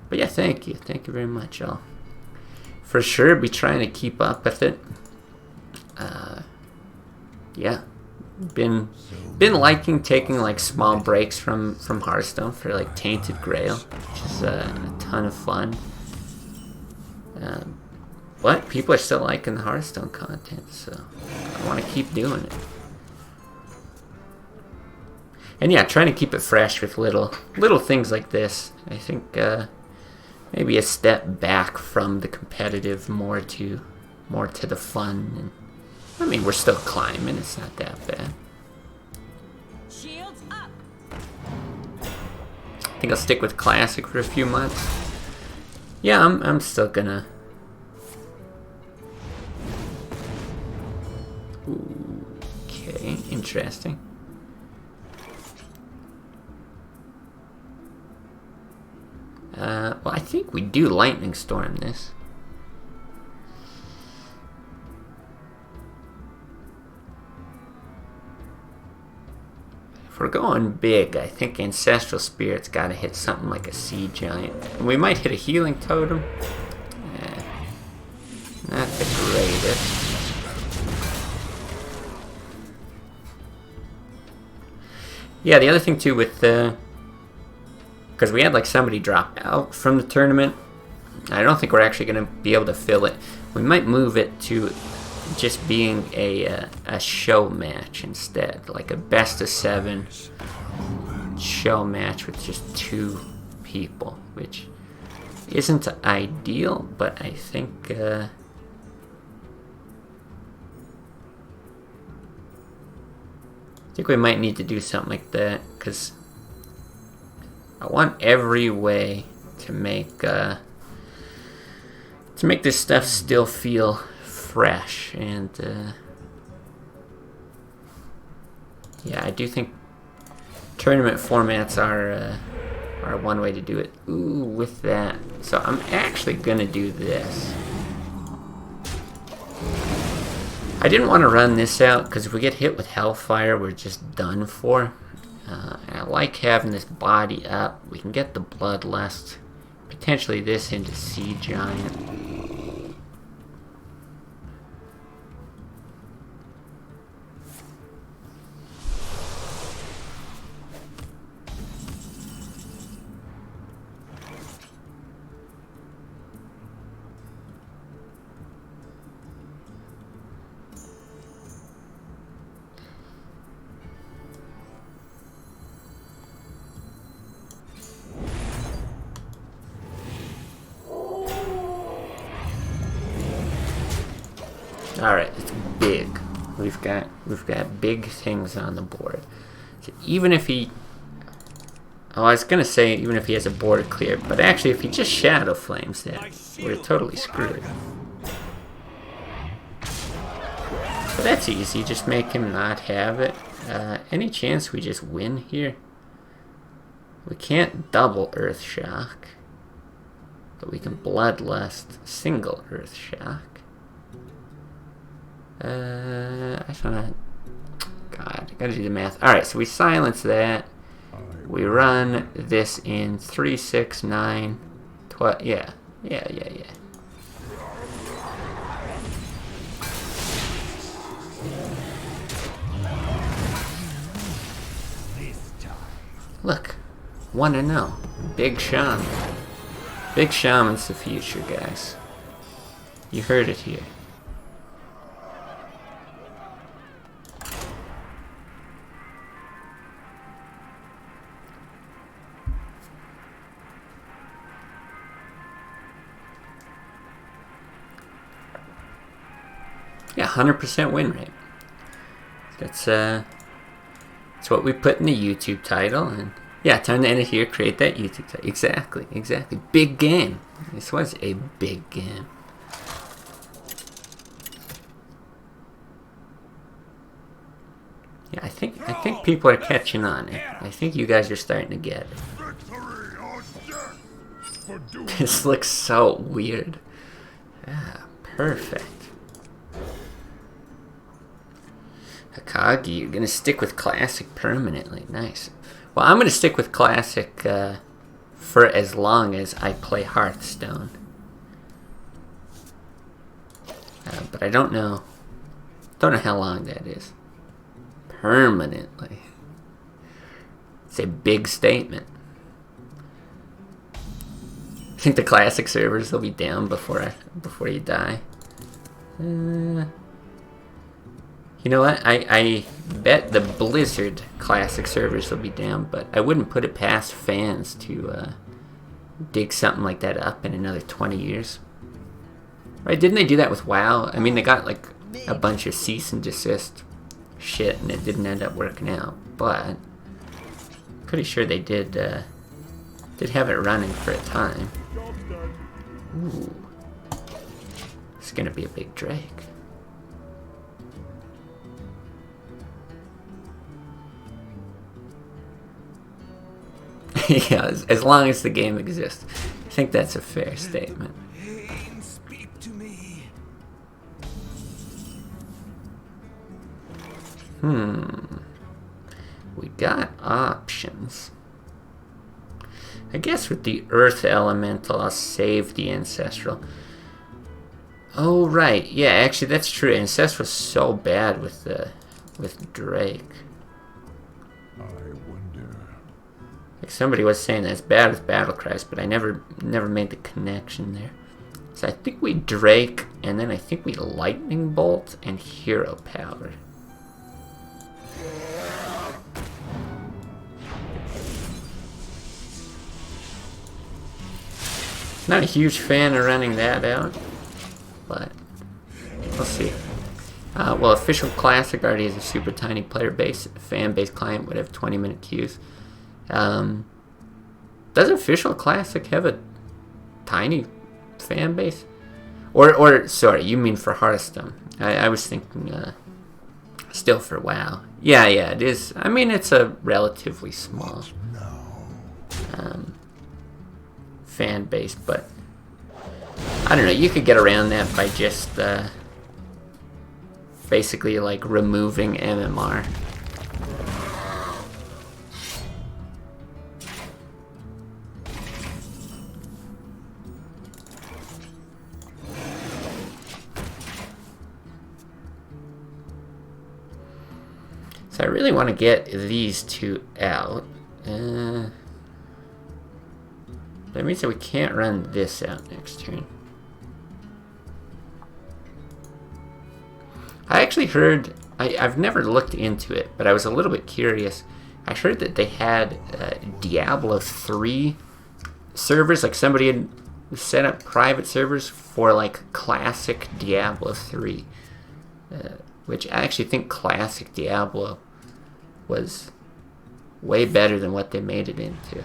But yeah, thank you very much. I'll for sure be trying to keep up with it. Yeah, been liking taking like small breaks from Hearthstone for like Tainted Grail, which is a ton of fun. But people are still liking the Hearthstone content, so I want to keep doing it. And yeah, trying to keep it fresh with little things like this. I think maybe a step back from the competitive, more to the fun. And I mean, we're still climbing. It's not that bad. Shields up. I think I'll stick with Classic for a few months. Yeah, I'm still gonna. Okay, interesting. Well, I think we do Lightning Storm this. If we're going big, I think Ancestral Spirit's gotta hit something like a Sea Giant. And we might hit a Healing Totem. Not the greatest. Yeah, the other thing too with because we had like somebody drop out from the tournament. I don't think we're actually going to be able to fill it. We might move it to just being a show match instead, like a best of 7 show match with just 2 people, which isn't ideal, but I think we might need to do something like that, because I want every way to make this stuff still feel fresh, and yeah, I do think tournament formats are one way to do it. Ooh, with that, so I'm actually gonna do this. I didn't want to run this out because if we get hit with Hellfire, we're just done for. And I like having this body up. We can get the Bloodlust, potentially this into Sea Giant. All right, it's big. We've got big things on the board. So even if he, oh, I was gonna say even if he has a border clear, but actually if he just Shadow Flames that, we're totally screwed. So that's easy. Just make him not have it. Any chance we just win here? We can't double Earth Shock, but we can Bloodlust single Earth Shock. I don't know. God, I gotta do the math. Alright, so we silence that. We run this in 3, 6, 9, 12. Yeah. Look, 1-0. Big Shaman. Big Shaman's the future, guys. You heard it here. Yeah, 100% win rate. That's what we put in the YouTube title, and yeah, turn the end here, create that YouTube title. Exactly. Big game. This was a big game. Yeah, I think people are catching on. I think you guys are starting to get it. This looks so weird. Ah, perfect. Akagi, you're gonna stick with Classic permanently. Nice. Well, I'm gonna stick with Classic for as long as I play Hearthstone. But I don't know how long that is. Permanently. It's a big statement. I think the Classic servers will be down before you die. You know what? I bet the Blizzard Classic servers will be down, but I wouldn't put it past fans to dig something like that up in another 20 years. Right? Didn't they do that with WoW? I mean, they got like a bunch of cease and desist shit, and it didn't end up working out. But pretty sure they did have it running for a time. Ooh, it's gonna be a big Drake. Yeah, as long as the game exists. I think that's a fair statement. Speak to me. We got options. I guess with the Earth Elemental, I'll save the Ancestral. Oh, right. Yeah, actually, that's true. Ancestral's so bad with Drake. Like somebody was saying that it's bad with Battlecries, but I never made the connection there. So I think we Drake, and then I think we Lightning Bolt and Hero Power. Not a huge fan of running that out, but we'll see. Well, official Classic already has a super tiny player base. Fan base client would have 20-minute queues. Does official Classic have a tiny fan base? Or sorry, you mean for Hearthstone? I was thinking still for WoW. Yeah, it is. I mean, it's a relatively small fan base, but I don't know. You could get around that by just basically like removing MMR. So I really want to get these two out. That means that we can't run this out next turn. I actually heard, I've never looked into it, but I was a little bit curious. I heard that they had Diablo 3 servers, like somebody had set up private servers for like classic Diablo 3. which I actually think Classic Diablo was way better than what they made it into.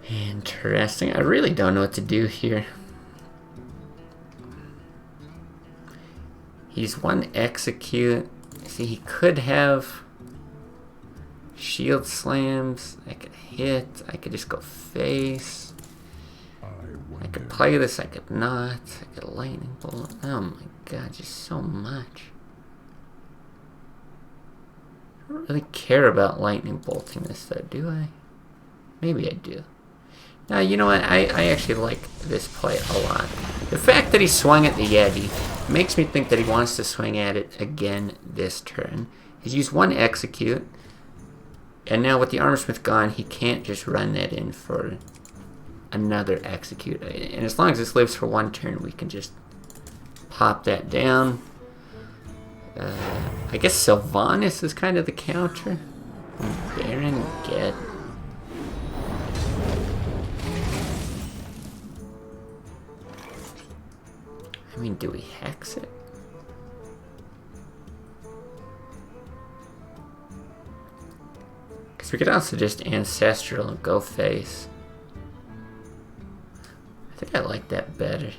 Interesting. I really don't know what to do here. He's one execute. See, he could have shield slams. I could hit. I could just go face. I could play this. I could not. I could lightning bolt. Oh my god, just so much. I don't really care about lightning bolting this though, do I? Maybe I do. Now, you know what? I actually like this play a lot. The fact that he swung at the Yeti makes me think that he wants to swing at it again this turn. He's used one execute, and now with the Armorsmith gone, he can't just run that in for another execute. And as long as this lives for one turn, we can just pop that down. I guess Sylvanas is kind of the counter. Baron, get. I mean, do we hex it? Because we could also just Ancestral and go face. I think I like that better.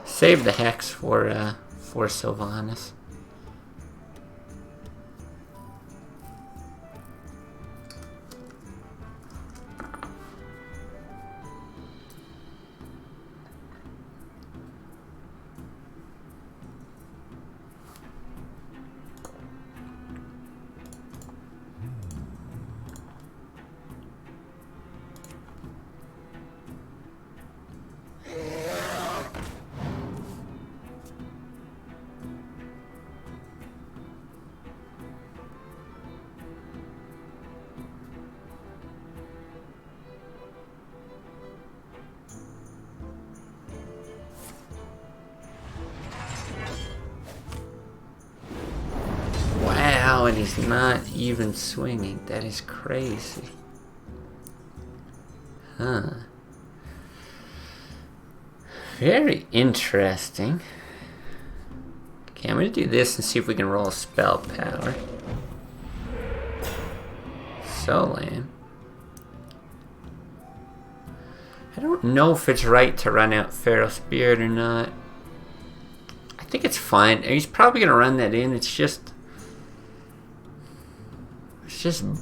Save the hex for Sylvanas. And he's not even swinging. That is crazy. Huh. Very interesting. Okay, I'm gonna do this and see if we can roll spell power. So lame. I don't know if it's right to run out Feral Spirit or not. I think it's fine. He's probably gonna run that in. It's just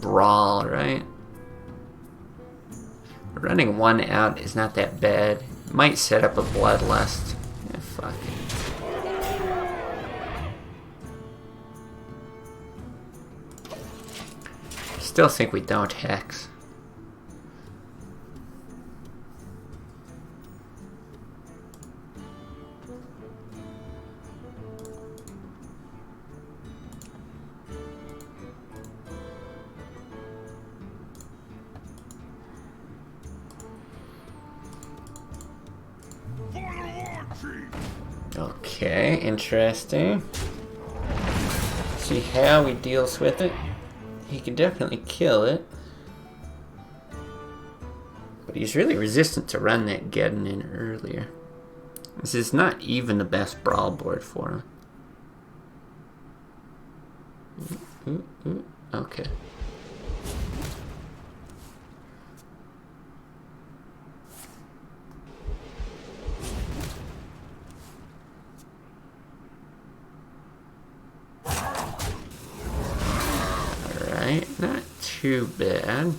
brawl, right? Running one out is not that bad. Might set up a bloodlust. Yeah, fuck it. Still think we don't hex. Okay, interesting. See how he deals with it. He can definitely kill it. But he's really resistant to run that getting in earlier. This is not even the best brawl board for him. Okay. Not too bad.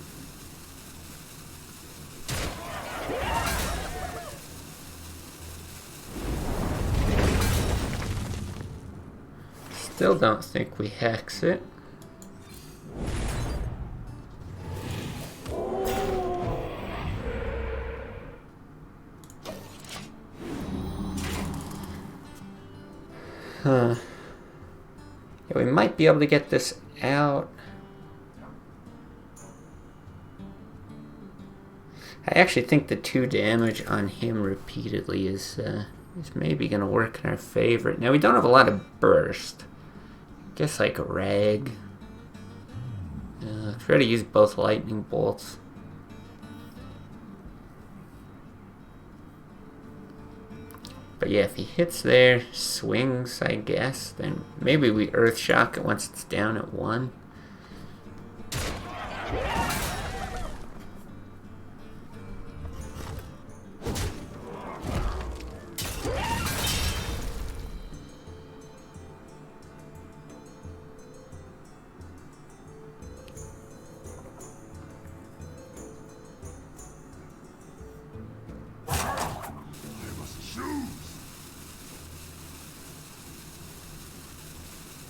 Still don't think we hex it. Huh. Yeah, we might be able to get this out. I actually think the 2 damage on him repeatedly is maybe going to work in our favor. Now, we don't have a lot of burst. I guess like a rag. Try to use both lightning bolts. But yeah, if he hits there, swings, I guess, then maybe we Earth Shock it once it's down at 1.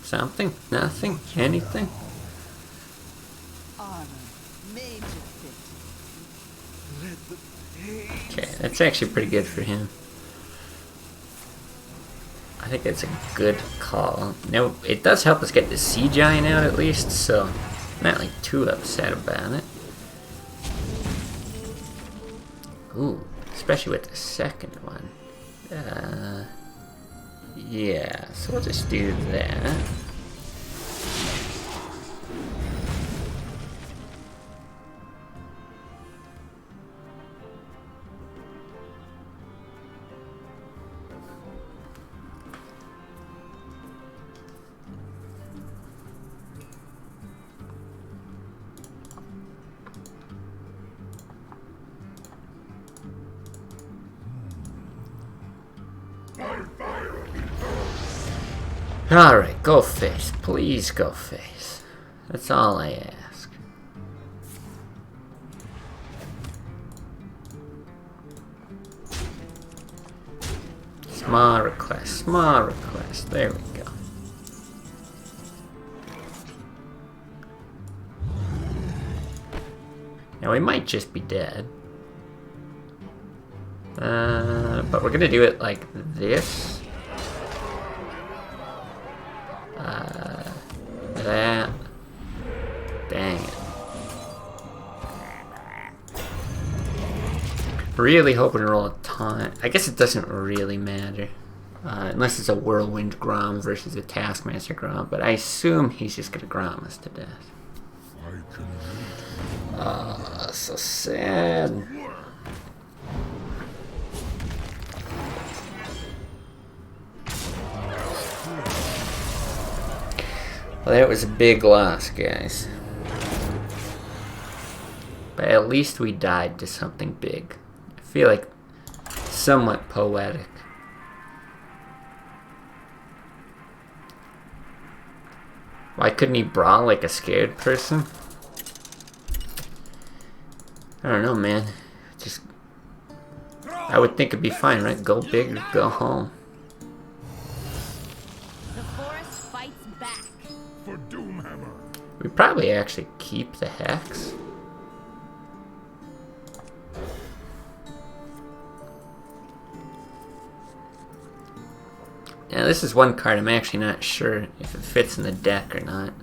Something? Nothing? Anything? Armor, mage fit. Let the pain. Okay, that's actually pretty good for him. I think that's a good call. Now, it does help us get the Sea Giant out at least, so I'm not like too upset about it. Ooh, especially with the second one. Yeah, so we'll just do that. Alright, go face. Please go face. That's all I ask. Small request, small request. There we go. Now we might just be dead. But we're gonna do it like this. That. Dang it. Really hoping to roll a taunt. I guess it doesn't really matter. Unless it's a Whirlwind Grom versus a Taskmaster Grom. But I assume he's just gonna Grom us to death. So sad. Well, that was a big loss, guys. But at least we died to something big. I feel like somewhat poetic. Why couldn't he brawl like a scared person? I don't know, man. Just, I would think it'd be fine, right? Go big or go home. The forest fights back. For Doomhammer. We probably actually keep the Hex. Now this is one card I'm actually not sure if it fits in the deck or not.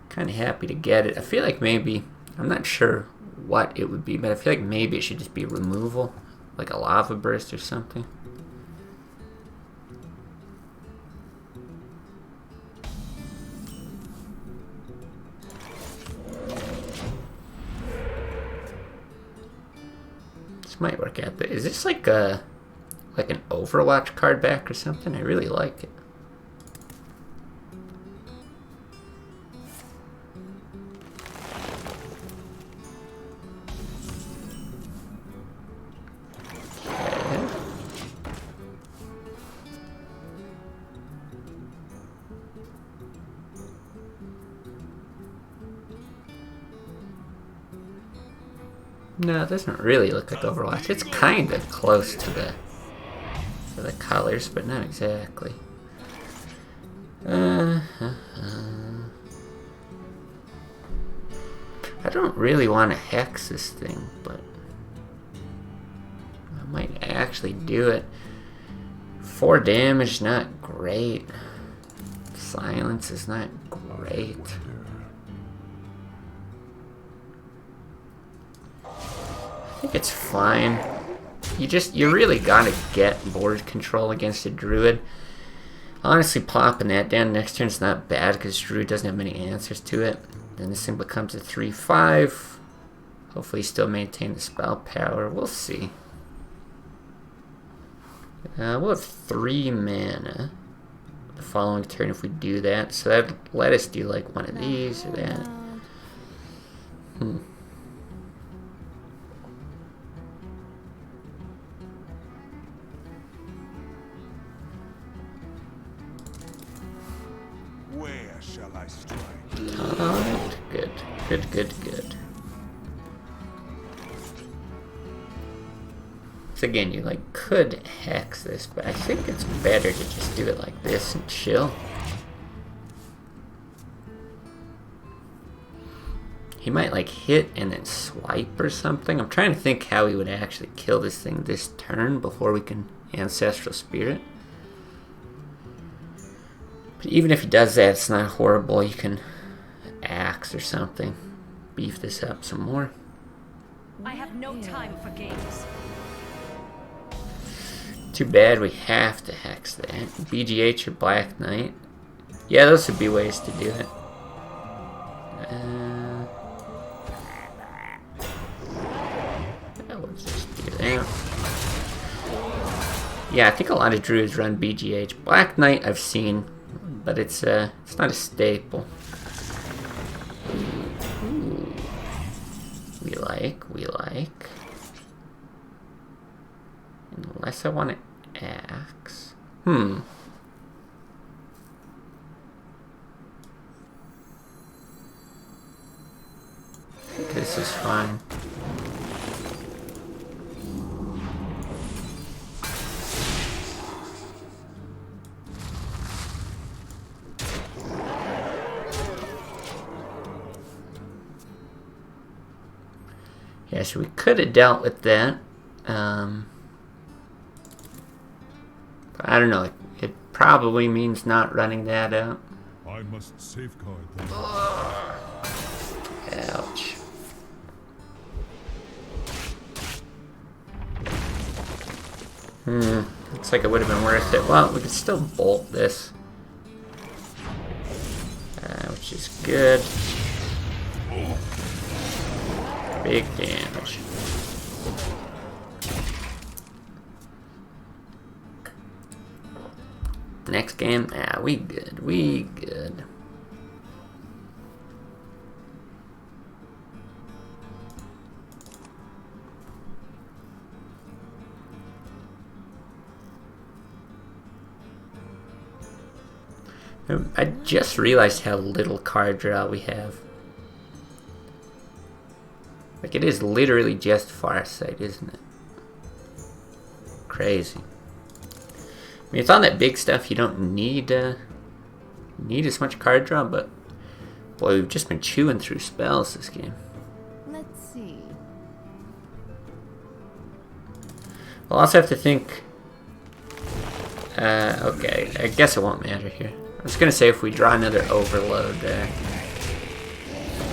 Kind of happy to get it. I feel like maybe, I'm not sure what it would be, but I feel like maybe it should just be removal. Like a lava burst or something. This might work out. But is this like an Overwatch card back or something? I really like it. No, it doesn't really look like Overwatch. It's kind of close to the colors, but not exactly. I don't really want to hex this thing, but I might actually do it. 4 damage, not great. Silence is not great. think it's fine. You really gotta get board control against a druid. Honestly, plopping that down next turn's not bad because druid doesn't have many answers to it. Then this thing becomes a 3/5. Hopefully still maintain the spell power. We'll see. We'll have 3 mana the following turn if we do that. So that'd let us do like one of these or that. Where shall I strike? Alright, good. Good, good, good. So again, you like could hex this, but I think it's better to just do it like this and chill. He might like hit and then swipe or something. I'm trying to think how he would actually kill this thing this turn before we can Ancestral Spirit. But even if he does that, it's not horrible. You can axe or something. Beef this up some more. I have no time for games. Too bad we have to hex that. BGH or Black Knight. Yeah, those would be ways to do it. We'll just do that. Yeah, I think a lot of druids run BGH. Black Knight I've seen, but it's not a staple. Ooh. We like. Unless I want to axe. I think this is fine. Yeah, so we could have dealt with that. But I don't know. It probably means not running that out. I must safeguard them. Ouch. Looks like it would have been worth it. Well, we could still bolt this. Which is good. Big damage. Next game, we good. I just realized how little card draw we have. Like, it is literally just Farsight, isn't it? Crazy. I mean, it's on that big stuff. You don't need as much card draw, but boy, we've just been chewing through spells this game. Let's see. We'll also have to think. Okay, I guess it won't matter here. I was gonna say if we draw another Overload,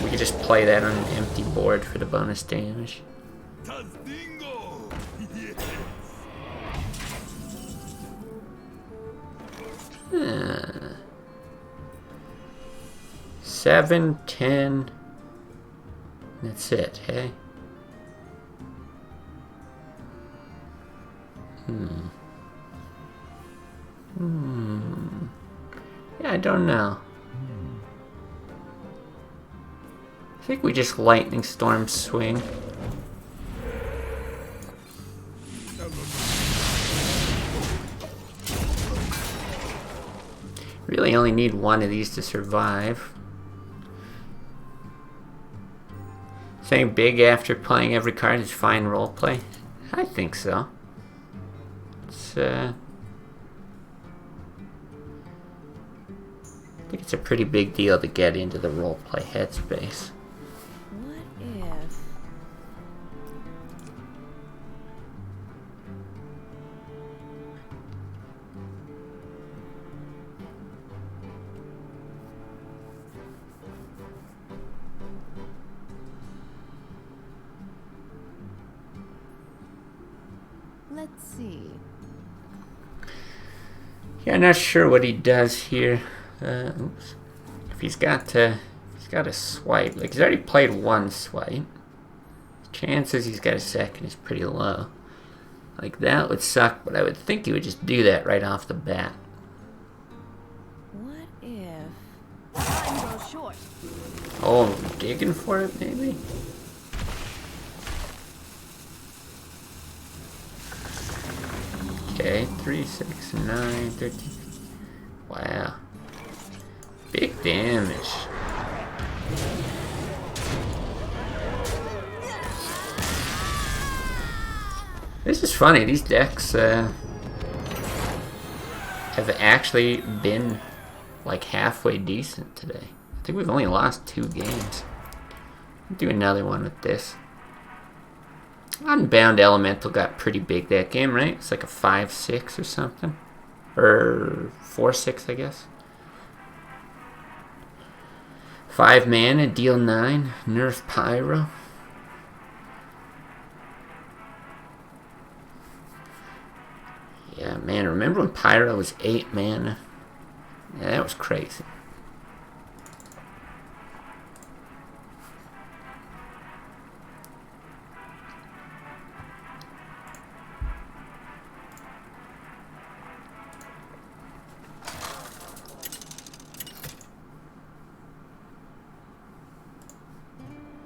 we could just play that on an empty board for the bonus damage. Tazdingo! Yes. 7, 10. That's it, hey? Yeah, I don't know. I think we just Lightning Storm swing. Really only need one of these to survive. Saying big after playing every card is fine roleplay? I think so. It's I think it's a pretty big deal to get into the roleplay headspace. What if? Let's see. Yeah, I'm not sure what he does here. Oops. If he's got a swipe, like he's already played one swipe. Chances he's got a second is pretty low. Like that would suck, but I would think he would just do that right off the bat. What if? Time goes short. Oh, digging for it maybe? Okay, 3, 6, 9, 13. Wow. Big damage. This is funny, these decks have actually been like halfway decent today. I think we've only lost 2 games. I'll do another one with this. Unbound Elemental got pretty big that game, right? It's like a 5-6 or something. Or 4-6, I guess. 5 mana, deal 9, nerf Pyro. Yeah, man, remember when Pyro was 8 mana? Yeah, that was crazy.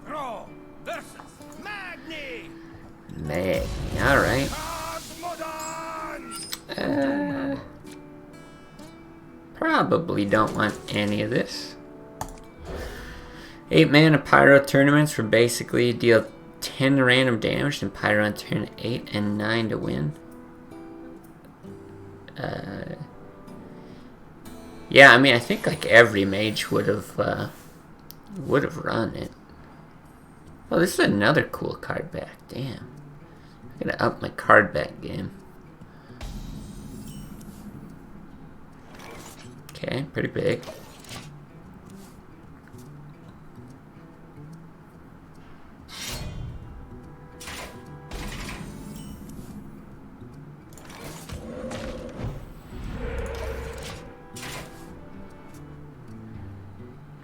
Throw versus Magni. Mage, alright. Probably don't want any of this. 8 mana Pyro tournaments where basically deal 10 random damage and Pyro on turn 8 and 9 to win. Yeah, I mean, I think like every mage would have run it. Oh, this is another cool card back. Damn, I'm gonna up my card back game. Okay, pretty big.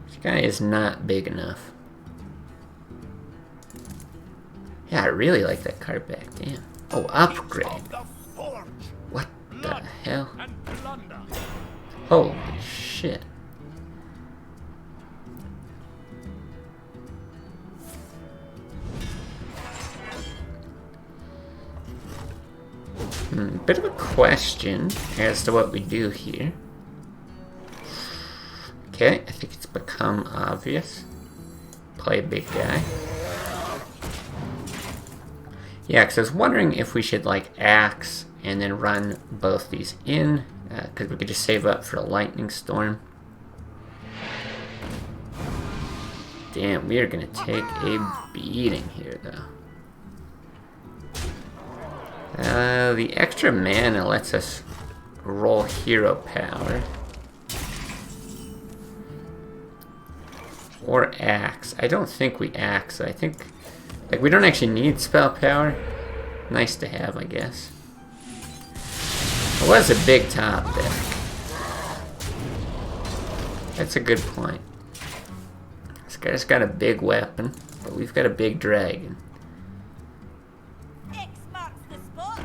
This guy is not big enough. Yeah, I really like that card back. Damn. Oh, upgrade. What the hell? Holy shit. Bit of a question as to what we do here. Okay, I think it's become obvious. Play a big guy. Yeah, because I was wondering if we should like axe and then run both these in. Because we could just save up for a lightning storm. Damn, we are going to take a beating here, though. The extra mana lets us roll hero power. Or axe. I don't think we axe. I think, like, we don't actually need spell power. Nice to have, I guess. It was a big top deck. That's a good point. This guy's got a big weapon, but we've got a big dragon. X marks the spot.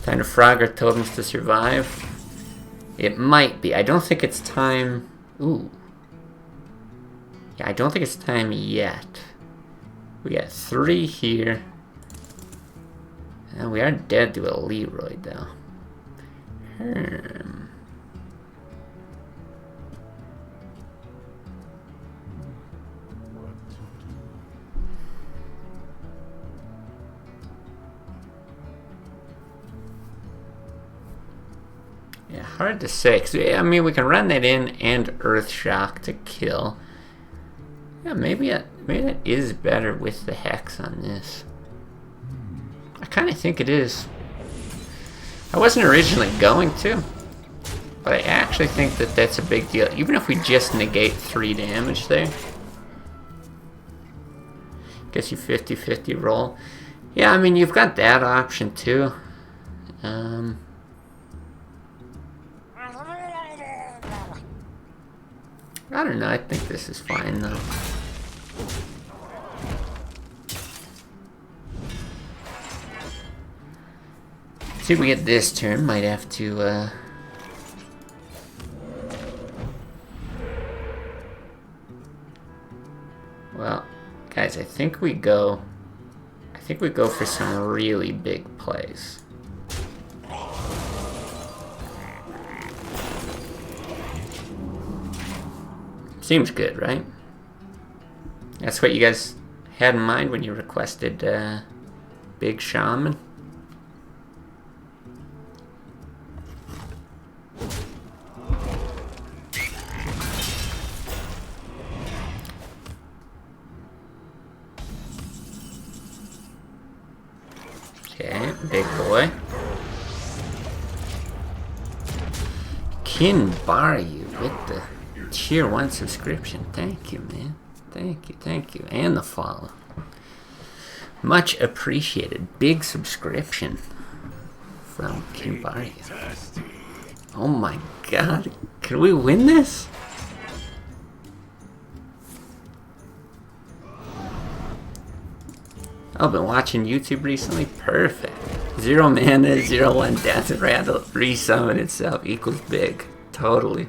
Time to frog our totems to survive. It might be. I don't think it's time. Ooh. Yeah, I don't think it's time yet. We got 3 here. And we are dead to a Leroy, though. Yeah, hard to say. 'Cause, I mean, we can run that in and Earth Shock to kill. Yeah, maybe that is better with the Hex on this. I kind of think it is. I wasn't originally going to, but I actually think that that's a big deal. Even if we just negate 3 damage there. Guess you 50-50 roll. Yeah, I mean, you've got that option too. I don't know, I think this is fine though. See if we get this turn, might have to, well, guys, I think we go for some really big plays. Seems good, right? That's what you guys had in mind when you requested, Big Shaman? Okay, big boy. Kinbaryu with the tier 1 subscription. Thank you, man. Thank you. And the follow. Much appreciated. Big subscription from Kinbaryu. Oh my god. Can we win this? I've been watching YouTube recently. Perfect. 0 mana, 0/1 death rattle, resummon itself equals big. Totally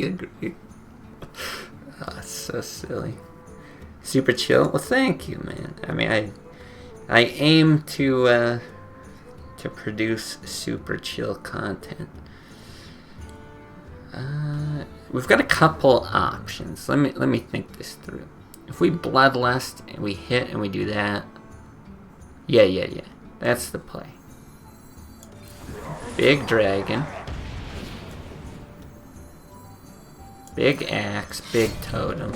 agree. Oh, it's so silly. Super chill. Well, thank you, man. I mean, I aim to produce super chill content. We've got a couple options. Let me think this through. If we bloodlust and we hit and we do that, yeah. That's the play. Big dragon. Big axe, big totem.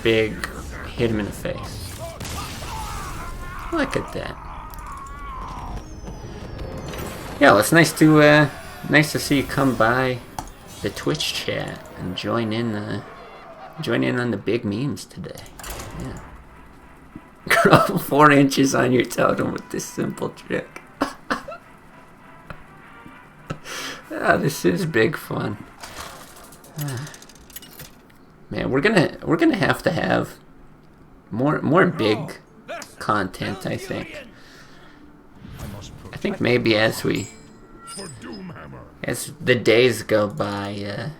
Big hit him in the face. Look at that. Yeah, well, it's nice to see you come by the Twitch chat and join in on the big memes today. Yeah. Grow 4 inches on your totem with this simple trick. Ah, this is big fun. Man, we're gonna have to have more big content, I think. I think maybe as the days go by,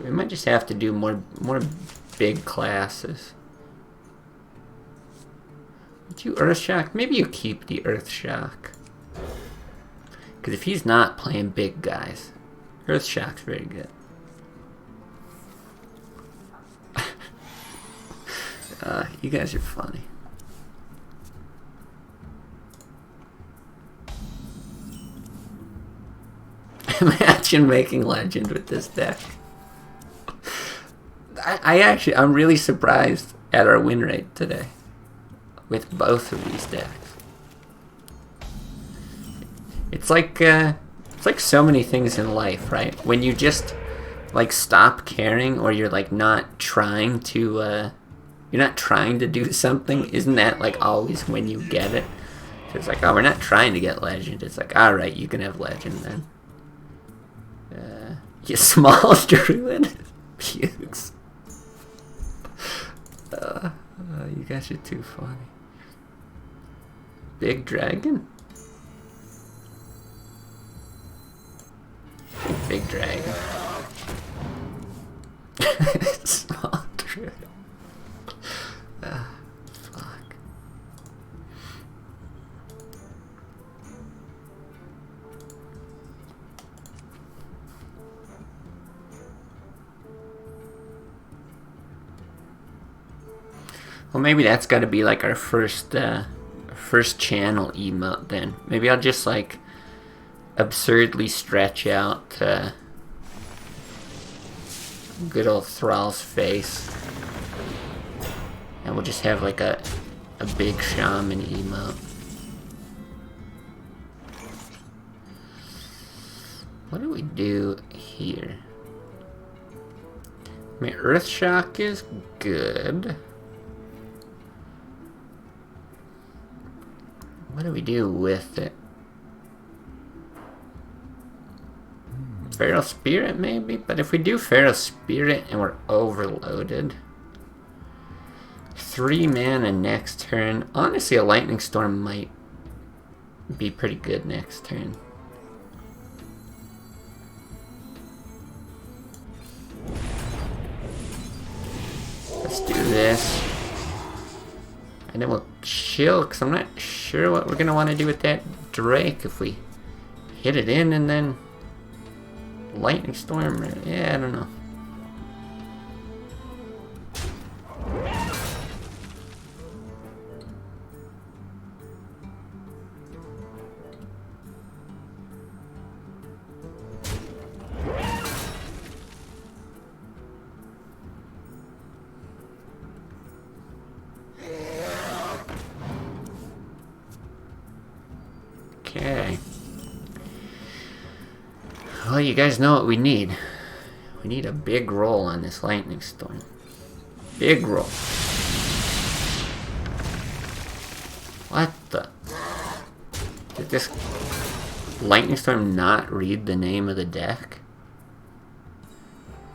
we might just have to do more big classes. Would you Earthshock? Maybe you keep the Earthshock. Because if he's not playing big guys, Earthshock's very good. You guys are funny. Imagine making legend with this deck. I'm really surprised at our win rate today with both of these decks. It's like so many things in life, right? When you just like stop caring, or you're like not trying to do something, isn't that like always when you get it? It's like, oh, we're not trying to get legend. It's like, all right, you can have legend then. You small druid. Pukes. You guys are too funny. Big dragon? Big dragon. Small druid. Fuck. Well, maybe that's got to be like our first channel emote then. Maybe I'll just like absurdly stretch out good old Thrall's face, and we'll just have like a Big Shaman emote. What do we do here? I mean, Earth Shock is good. What do we do with it? Feral Spirit maybe? But if we do Feral Spirit and we're overloaded, 3 mana next turn. Honestly, a Lightning Storm might be pretty good next turn. Let's do this. And then we'll chill, because I'm not sure what we're going to want to do with that Drake. If we hit it in and then Lightning Storm, or, yeah, I don't know. Okay. Well, you guys know what we need. We need a big roll on this Lightning Storm. Big roll. What the? Did this Lightning Storm not read the name of the deck?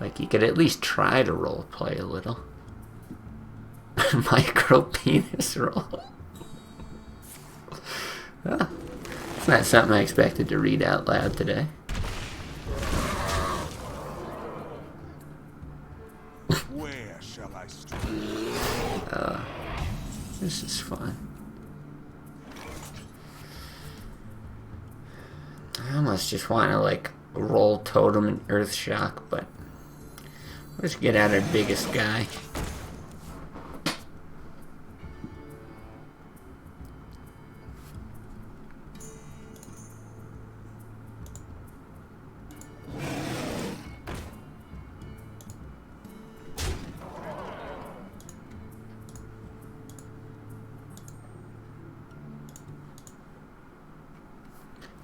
Like, you could at least try to role play a little. Micro penis roll. Well, it's not something I expected to read out loud today. Where shall I start? This is fun. I almost just want to, like, roll Totem and Earth Shock, but let's get out our biggest guy.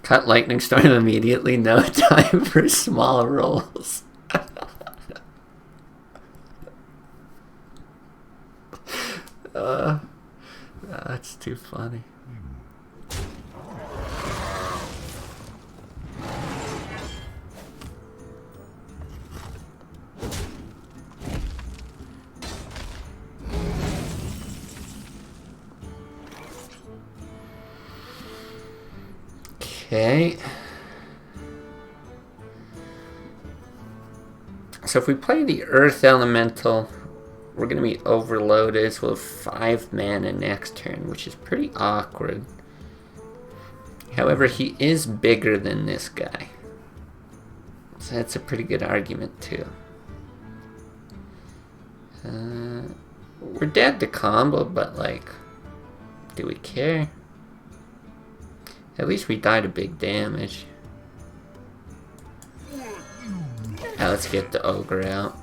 Cut Lightning Storm immediately, no time for small rolls. That's too funny. Okay. So if we play the Earth Elemental, we're going to be overloaded, so we'll have 5 mana next turn, which is pretty awkward. However, he is bigger than this guy. So that's a pretty good argument, too. We're dead to combo, but, like, do we care? At least we died a big damage. Now let's get the Ogre out.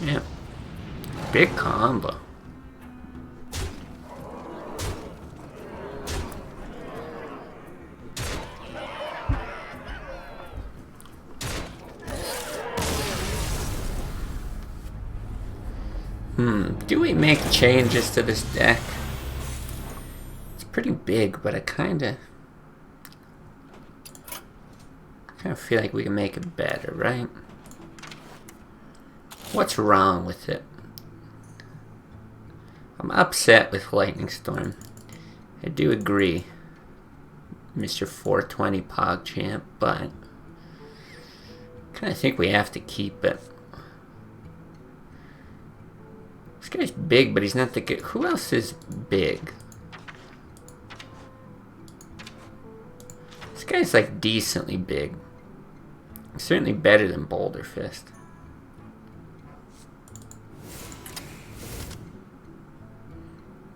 Yeah. Big combo. Do we make changes to this deck? It's pretty big, but I kind of feel like we can make it better, right? What's wrong with it? I'm upset with Lightning Storm. I do agree, Mr. 420 PogChamp, but I kind of think we have to keep it. This guy's big, but he's not the good. Who else is big? This guy's like decently big. He's certainly better than Boulder Fist.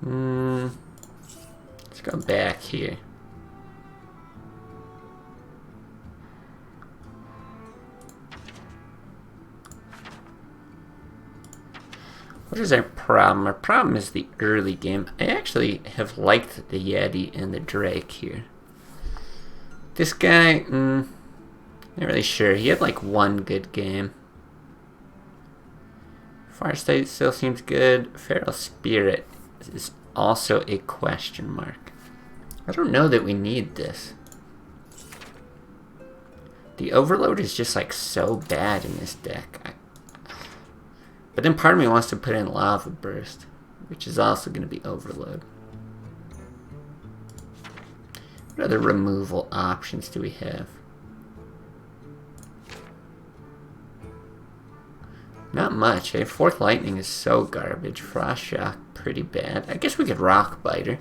Let's go back here. What is our problem? Our problem is the early game. I actually have liked the Yeti and the Drake here. This guy, not really sure. He had like one good game. Farsight still seems good. Feral Spirit is also a question mark. I don't know that we need this. The Overload is just like so bad in this deck. But then part of me wants to put in Lava Burst, which is also going to be Overload. What other removal options do we have? Not much, eh? Fourth Lightning is so garbage. Frost Shock, pretty bad. I guess we could Rock Biter.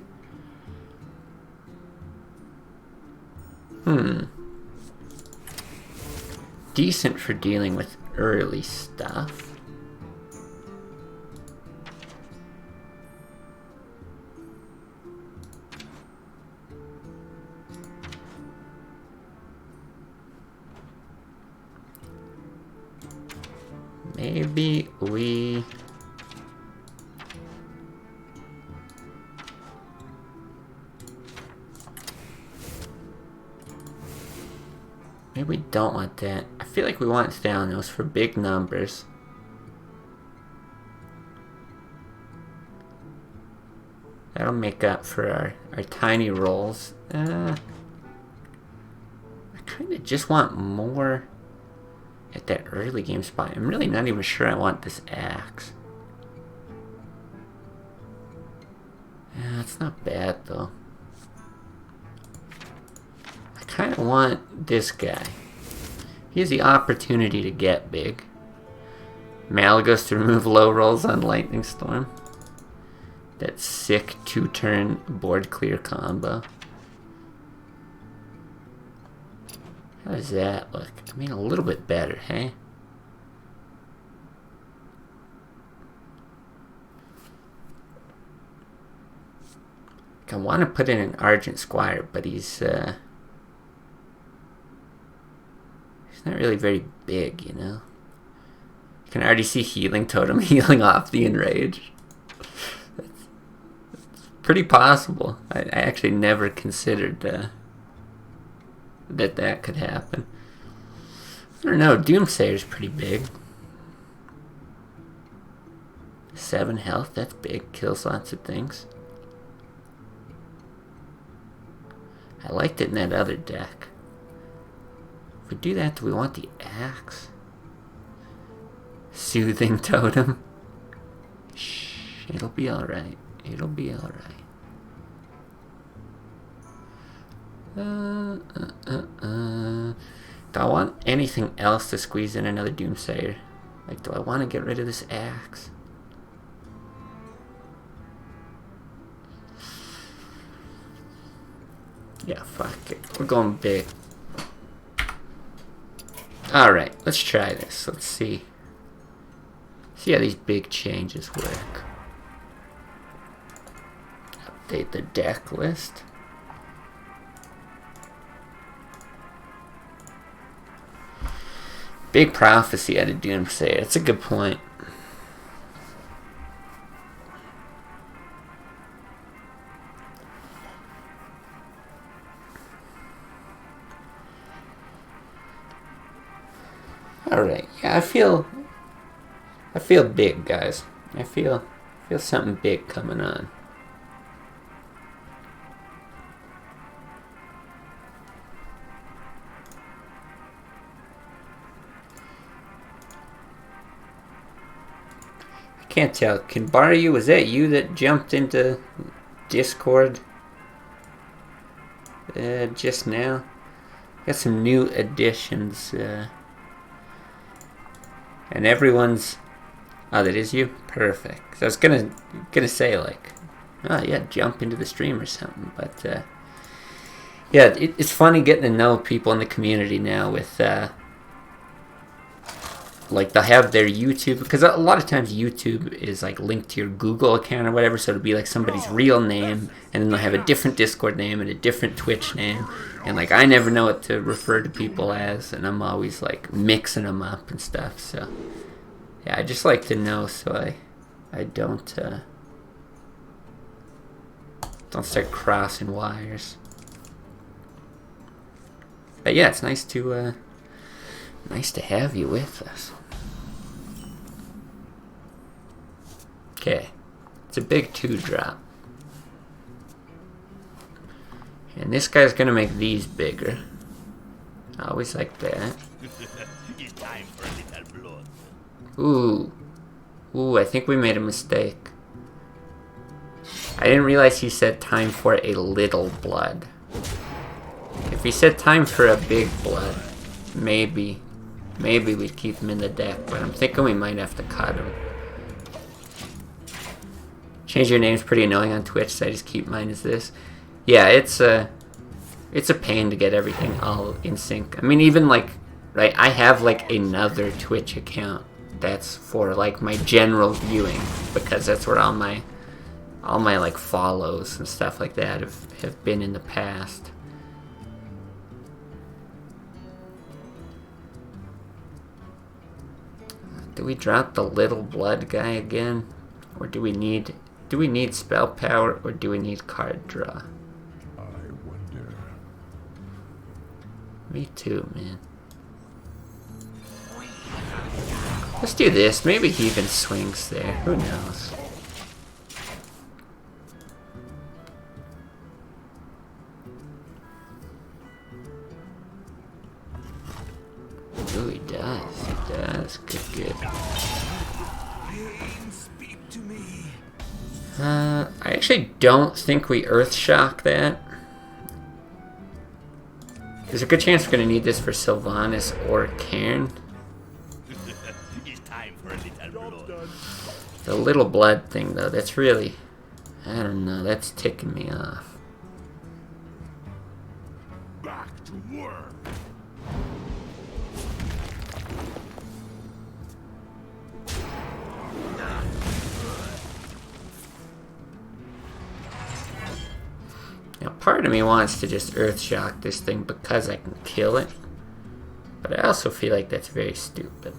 Decent for dealing with early stuff. Maybe we... Maybe we don't want that. I feel like we want Thalanos for big numbers. That'll make up for our tiny rolls. I kind of just want more at that early game spot. I'm really not even sure I want this axe. Yeah, it's not bad though. I kind of want this guy. He has the opportunity to get big. Malagos to remove low rolls on Lightning Storm. That sick 2-turn board clear combo. How does that look? I mean, a little bit better, hey? I want to put in an Argent Squire, but he's not really very big, you know? You can already see Healing Totem healing off the Enrage. That's pretty possible. I actually never considered that could happen. I don't know, Doomsayer's pretty big. 7 health, that's big. Kills lots of things. I liked it in that other deck. If we do that, do we want the axe? Soothing Totem. Shh, it'll be alright. It'll be alright. Do I want anything else to squeeze in another Doomsayer? Like, do I want to get rid of this axe? Yeah, fuck it. We're going big. Alright, let's try this. Let's see. See how these big changes work. Update the deck list. Big Prophecy out of Doomsayer. That's a good point. Alright, yeah, I feel big, guys. I feel something big coming on. I can't tell. Can borrow you? Was that you that jumped into Discord just now? Got some new additions. And everyone's... Oh, that is you? Perfect. So I was gonna say, like, oh yeah, jump into the stream or something. But yeah, it's funny getting to know people in the community now with like, they'll have their YouTube, because a lot of times YouTube is like linked to your Google account or whatever, so it'll be like somebody's real name, and then they'll have a different Discord name and a different Twitch name, and like I never know what to refer to people as, and I'm always like mixing them up and stuff. So yeah, I just like to know, so I don't start crossing wires. But yeah, it's nice to have you with us. Okay, it's a big 2-drop. And this guy's gonna make these bigger. I always like that. It's time for a little blood. Ooh, I think we made a mistake. I didn't realize he said time for a little blood. If he said time for a big blood, maybe we'd keep him in the deck, but I'm thinking we might have to cut him. Change your name's pretty annoying on Twitch, so I just keep mine as this. Yeah, it's a pain to get everything all in sync. I mean, even like, right, I have like another Twitch account that's for like my general viewing, because that's where all my like follows and stuff like that have been in the past. Do we drop the little blood guy again? Or do we need spell power, or do we need card draw? I wonder. Me too, man. Let's do this. Maybe he even swings there. Who knows? Ooh, he does. He does. Good. I actually don't think we Earthshock that. There's a good chance we're going to need this for Sylvanas or Cairn. It's time for a little blood. The little blood thing, though, that's really... I don't know, that's ticking me off. Back to work. Now, part of me wants to just Earthshock this thing because I can kill it. But I also feel like that's very stupid.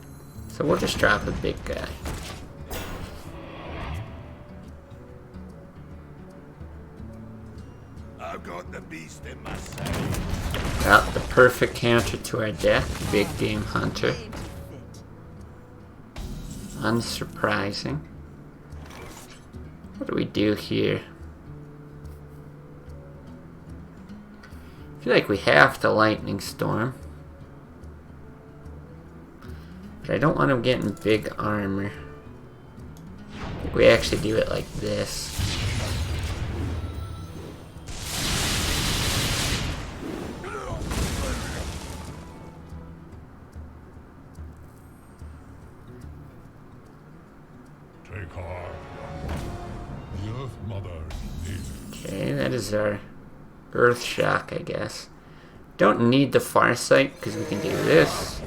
So we'll just drop a big guy. I've got the beast in my sight. Well, the perfect counter to our deck, Big Game Hunter. Unsurprising. What do we do here? I feel like we have to Lightning Storm. But I don't want him getting big armor. I think we actually do it like this. Take heart. The Earth Mother needs it. Okay, that is our Earth Shock, I guess. Don't need the Farsight because we can do this.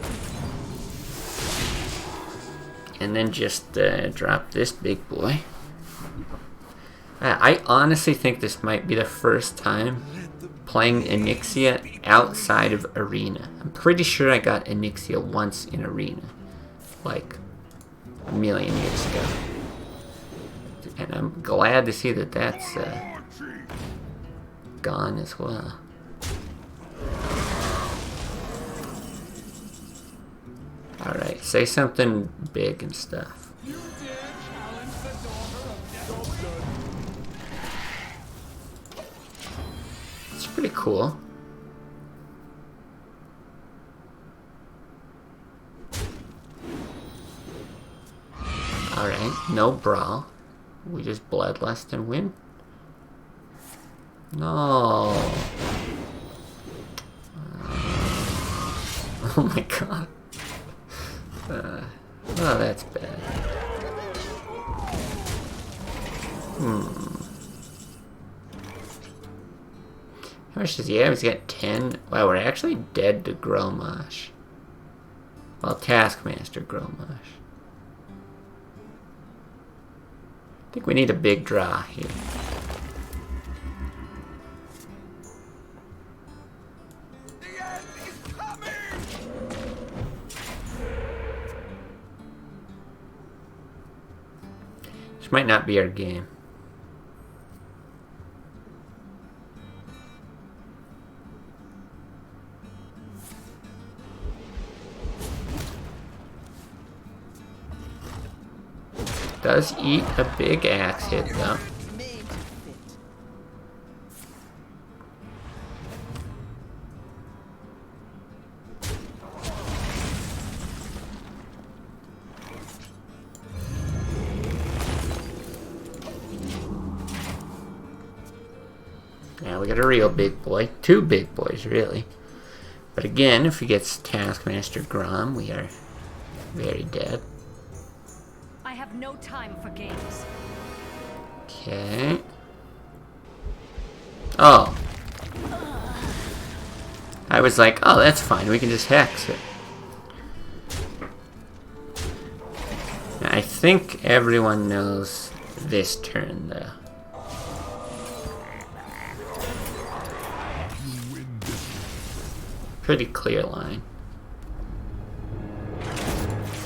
And then just drop this big boy. I honestly think this might be the first time playing Onyxia outside of Arena. I'm pretty sure I got Onyxia once in Arena. Like a million years ago. And I'm glad to see that that's gone as well. Alright, say something big and stuff. It's pretty cool. Alright, no brawl. We just bloodlust and win. No. Oh my god. Oh, that's bad. How much does he have? He's got 10. Wow, we're actually dead to Gromash. Well, Taskmaster Gromash. I think we need a big draw here. Which might not be our game. Does eat a big axe hit though. Now we got a real big boy. Two big boys, really. But again, if he gets Taskmaster Grom, we are very dead. I have no time for games. Okay. Oh. I was like, oh, that's fine. We can just hex it. Now, I think everyone knows this turn, though. Pretty clear line.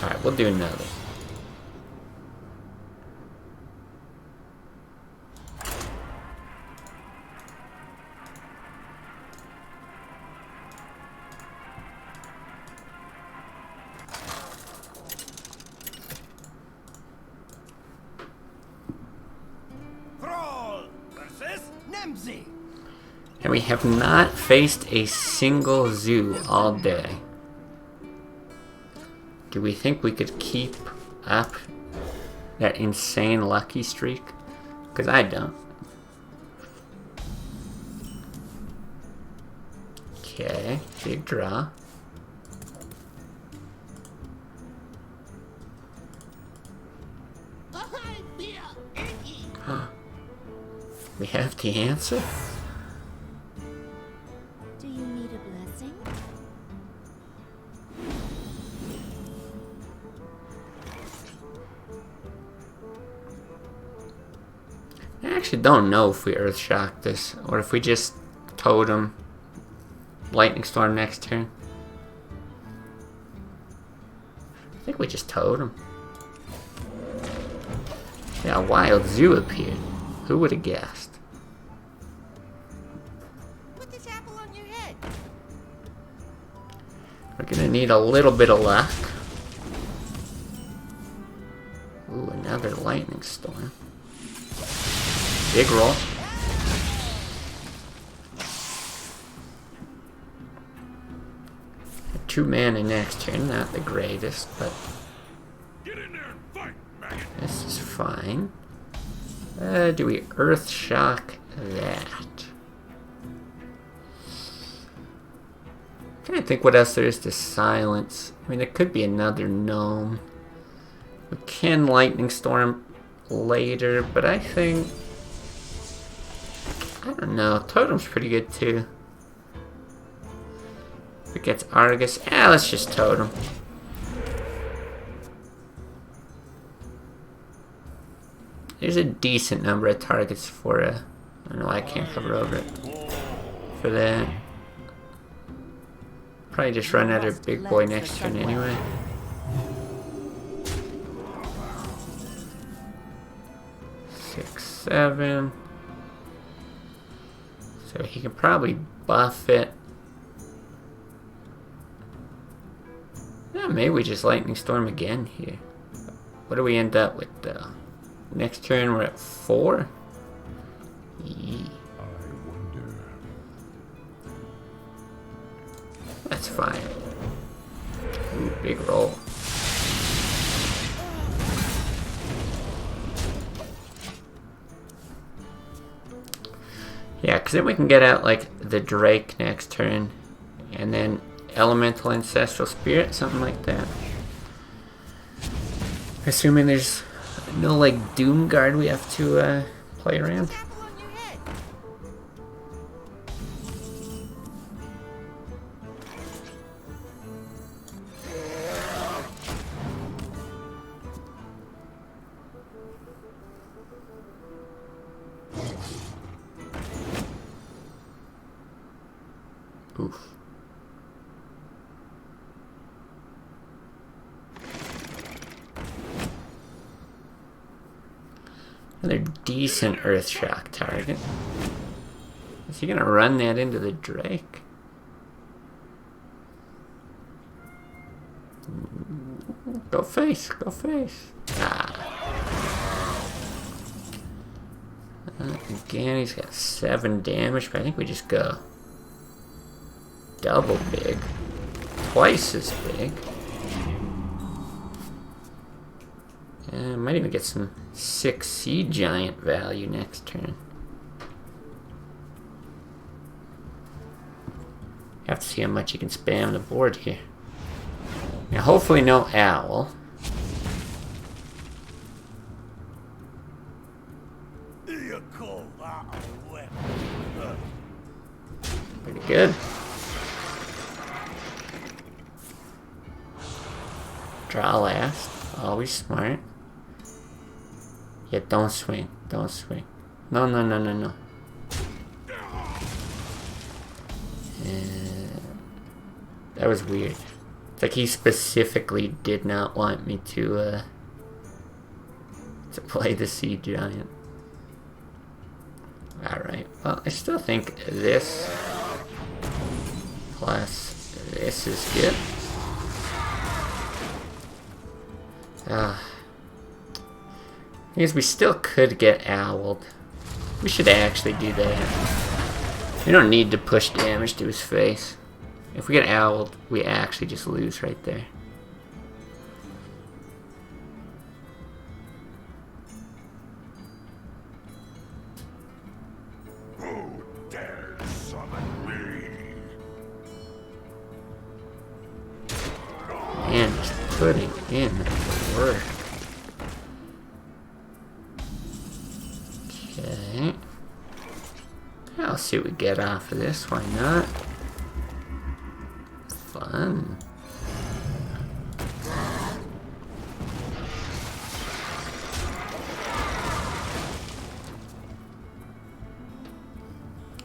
Alright, we'll do another. Thrall versus Nemzi. And we have not faced a single zoo all day. Do we think we could keep up that insane lucky streak? Because I don't. Okay, big draw. We have the answer? Do you need a blessing? I actually don't know if we Earth Shock this, or if we just Totem Lightning Storm next turn. I think we just Totem. Yeah, a wild zoo appeared. Who would have guessed? Put this apple on your head. We're gonna need a little bit of luck. Ooh, another Lightning Storm. Big roll. Two mana next turn, not the greatest, but Get in there and fight, maggot. this is fine. Do we Earth Shock that? I'm trying to think what else there is to silence. I mean, there could be another gnome. We can Lightning Storm later, but I think... I don't know. Totem's pretty good too. If it gets Argus, let's just Totem. There's a decent number of targets for a... I don't know why I can't hover over it. For that. Probably just run out of big boy next turn anyway. Six, 7. So he can probably buff it. Yeah, maybe we just Lightning Storm again here. What do we end up with though? Next turn we're at 4? Yee. I wonder. That's fine. Ooh, big roll. Yeah, because then we can get out like the Drake next turn. And then Elemental Ancestral Spirit, something like that. Assuming there's no like Doomguard we have to play around. Apple on your head. Oof. Another decent Earthshock target. Is he gonna run that into the Drake? Go face, go face. Again, he's got 7 damage, but I think we just go double big. Twice as big. Might even get some 6 Sea Giant value next turn. Have to see how much you can spam the board here. Now, hopefully no owl. Pretty good. Draw last. Always smart. Yeah, don't swing. Don't swing. No, no, no, no, no. That was weird. It's like he specifically did not want me to play the Sea Giant. Alright, well, I still think this plus this is good. I guess we still could get owled. We should actually do that. We don't need to push damage to his face. If we get owled, we actually just lose right there. Who dares summon me? And just putting in the work. Okay. I'll see what we get off of this. Why not? Fun.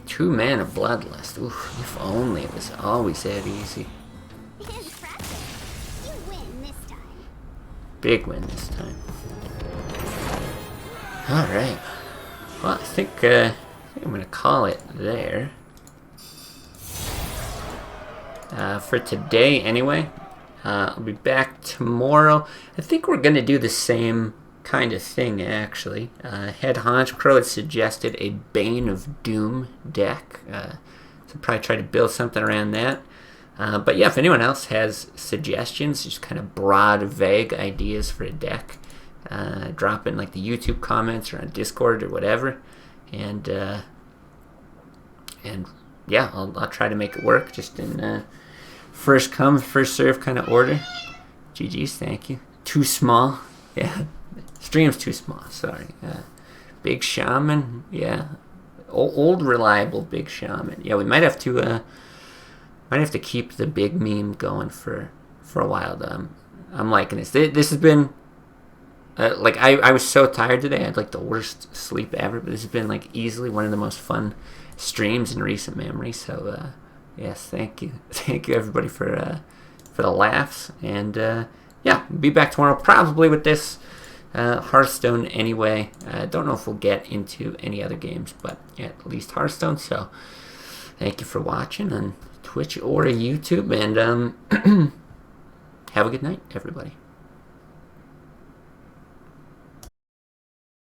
Two mana bloodlust. Oof, if only it was always that easy. Impressive. You win this time. Big win this time. Alright. Well, I think I'm gonna call it there. For today, anyway. I'll be back tomorrow. I think we're gonna do the same kind of thing, actually. Head Honchcrow had suggested a Bane of Doom deck. So probably try to build something around that. But yeah, if anyone else has suggestions, just kind of broad, vague ideas for a deck, drop in like the YouTube comments or on Discord or whatever. And yeah, I'll try to make it work just in first come, first serve kind of order. GG's, thank you. Too small. Yeah. Stream's too small, sorry. Big Shaman, yeah. Old reliable Big Shaman. Yeah, we might have to keep the big meme going for a while though. I'm liking this. This has been like I was so tired today. I had like the worst sleep ever, but this has been like easily one of the most fun streams in recent memory. So yes, thank you. Thank you everybody for the laughs. And yeah, be back tomorrow probably with this Hearthstone anyway. I don't know if we'll get into any other games, but yeah, at least Hearthstone. So thank you for watching on Twitch or YouTube, and have a good night, everybody.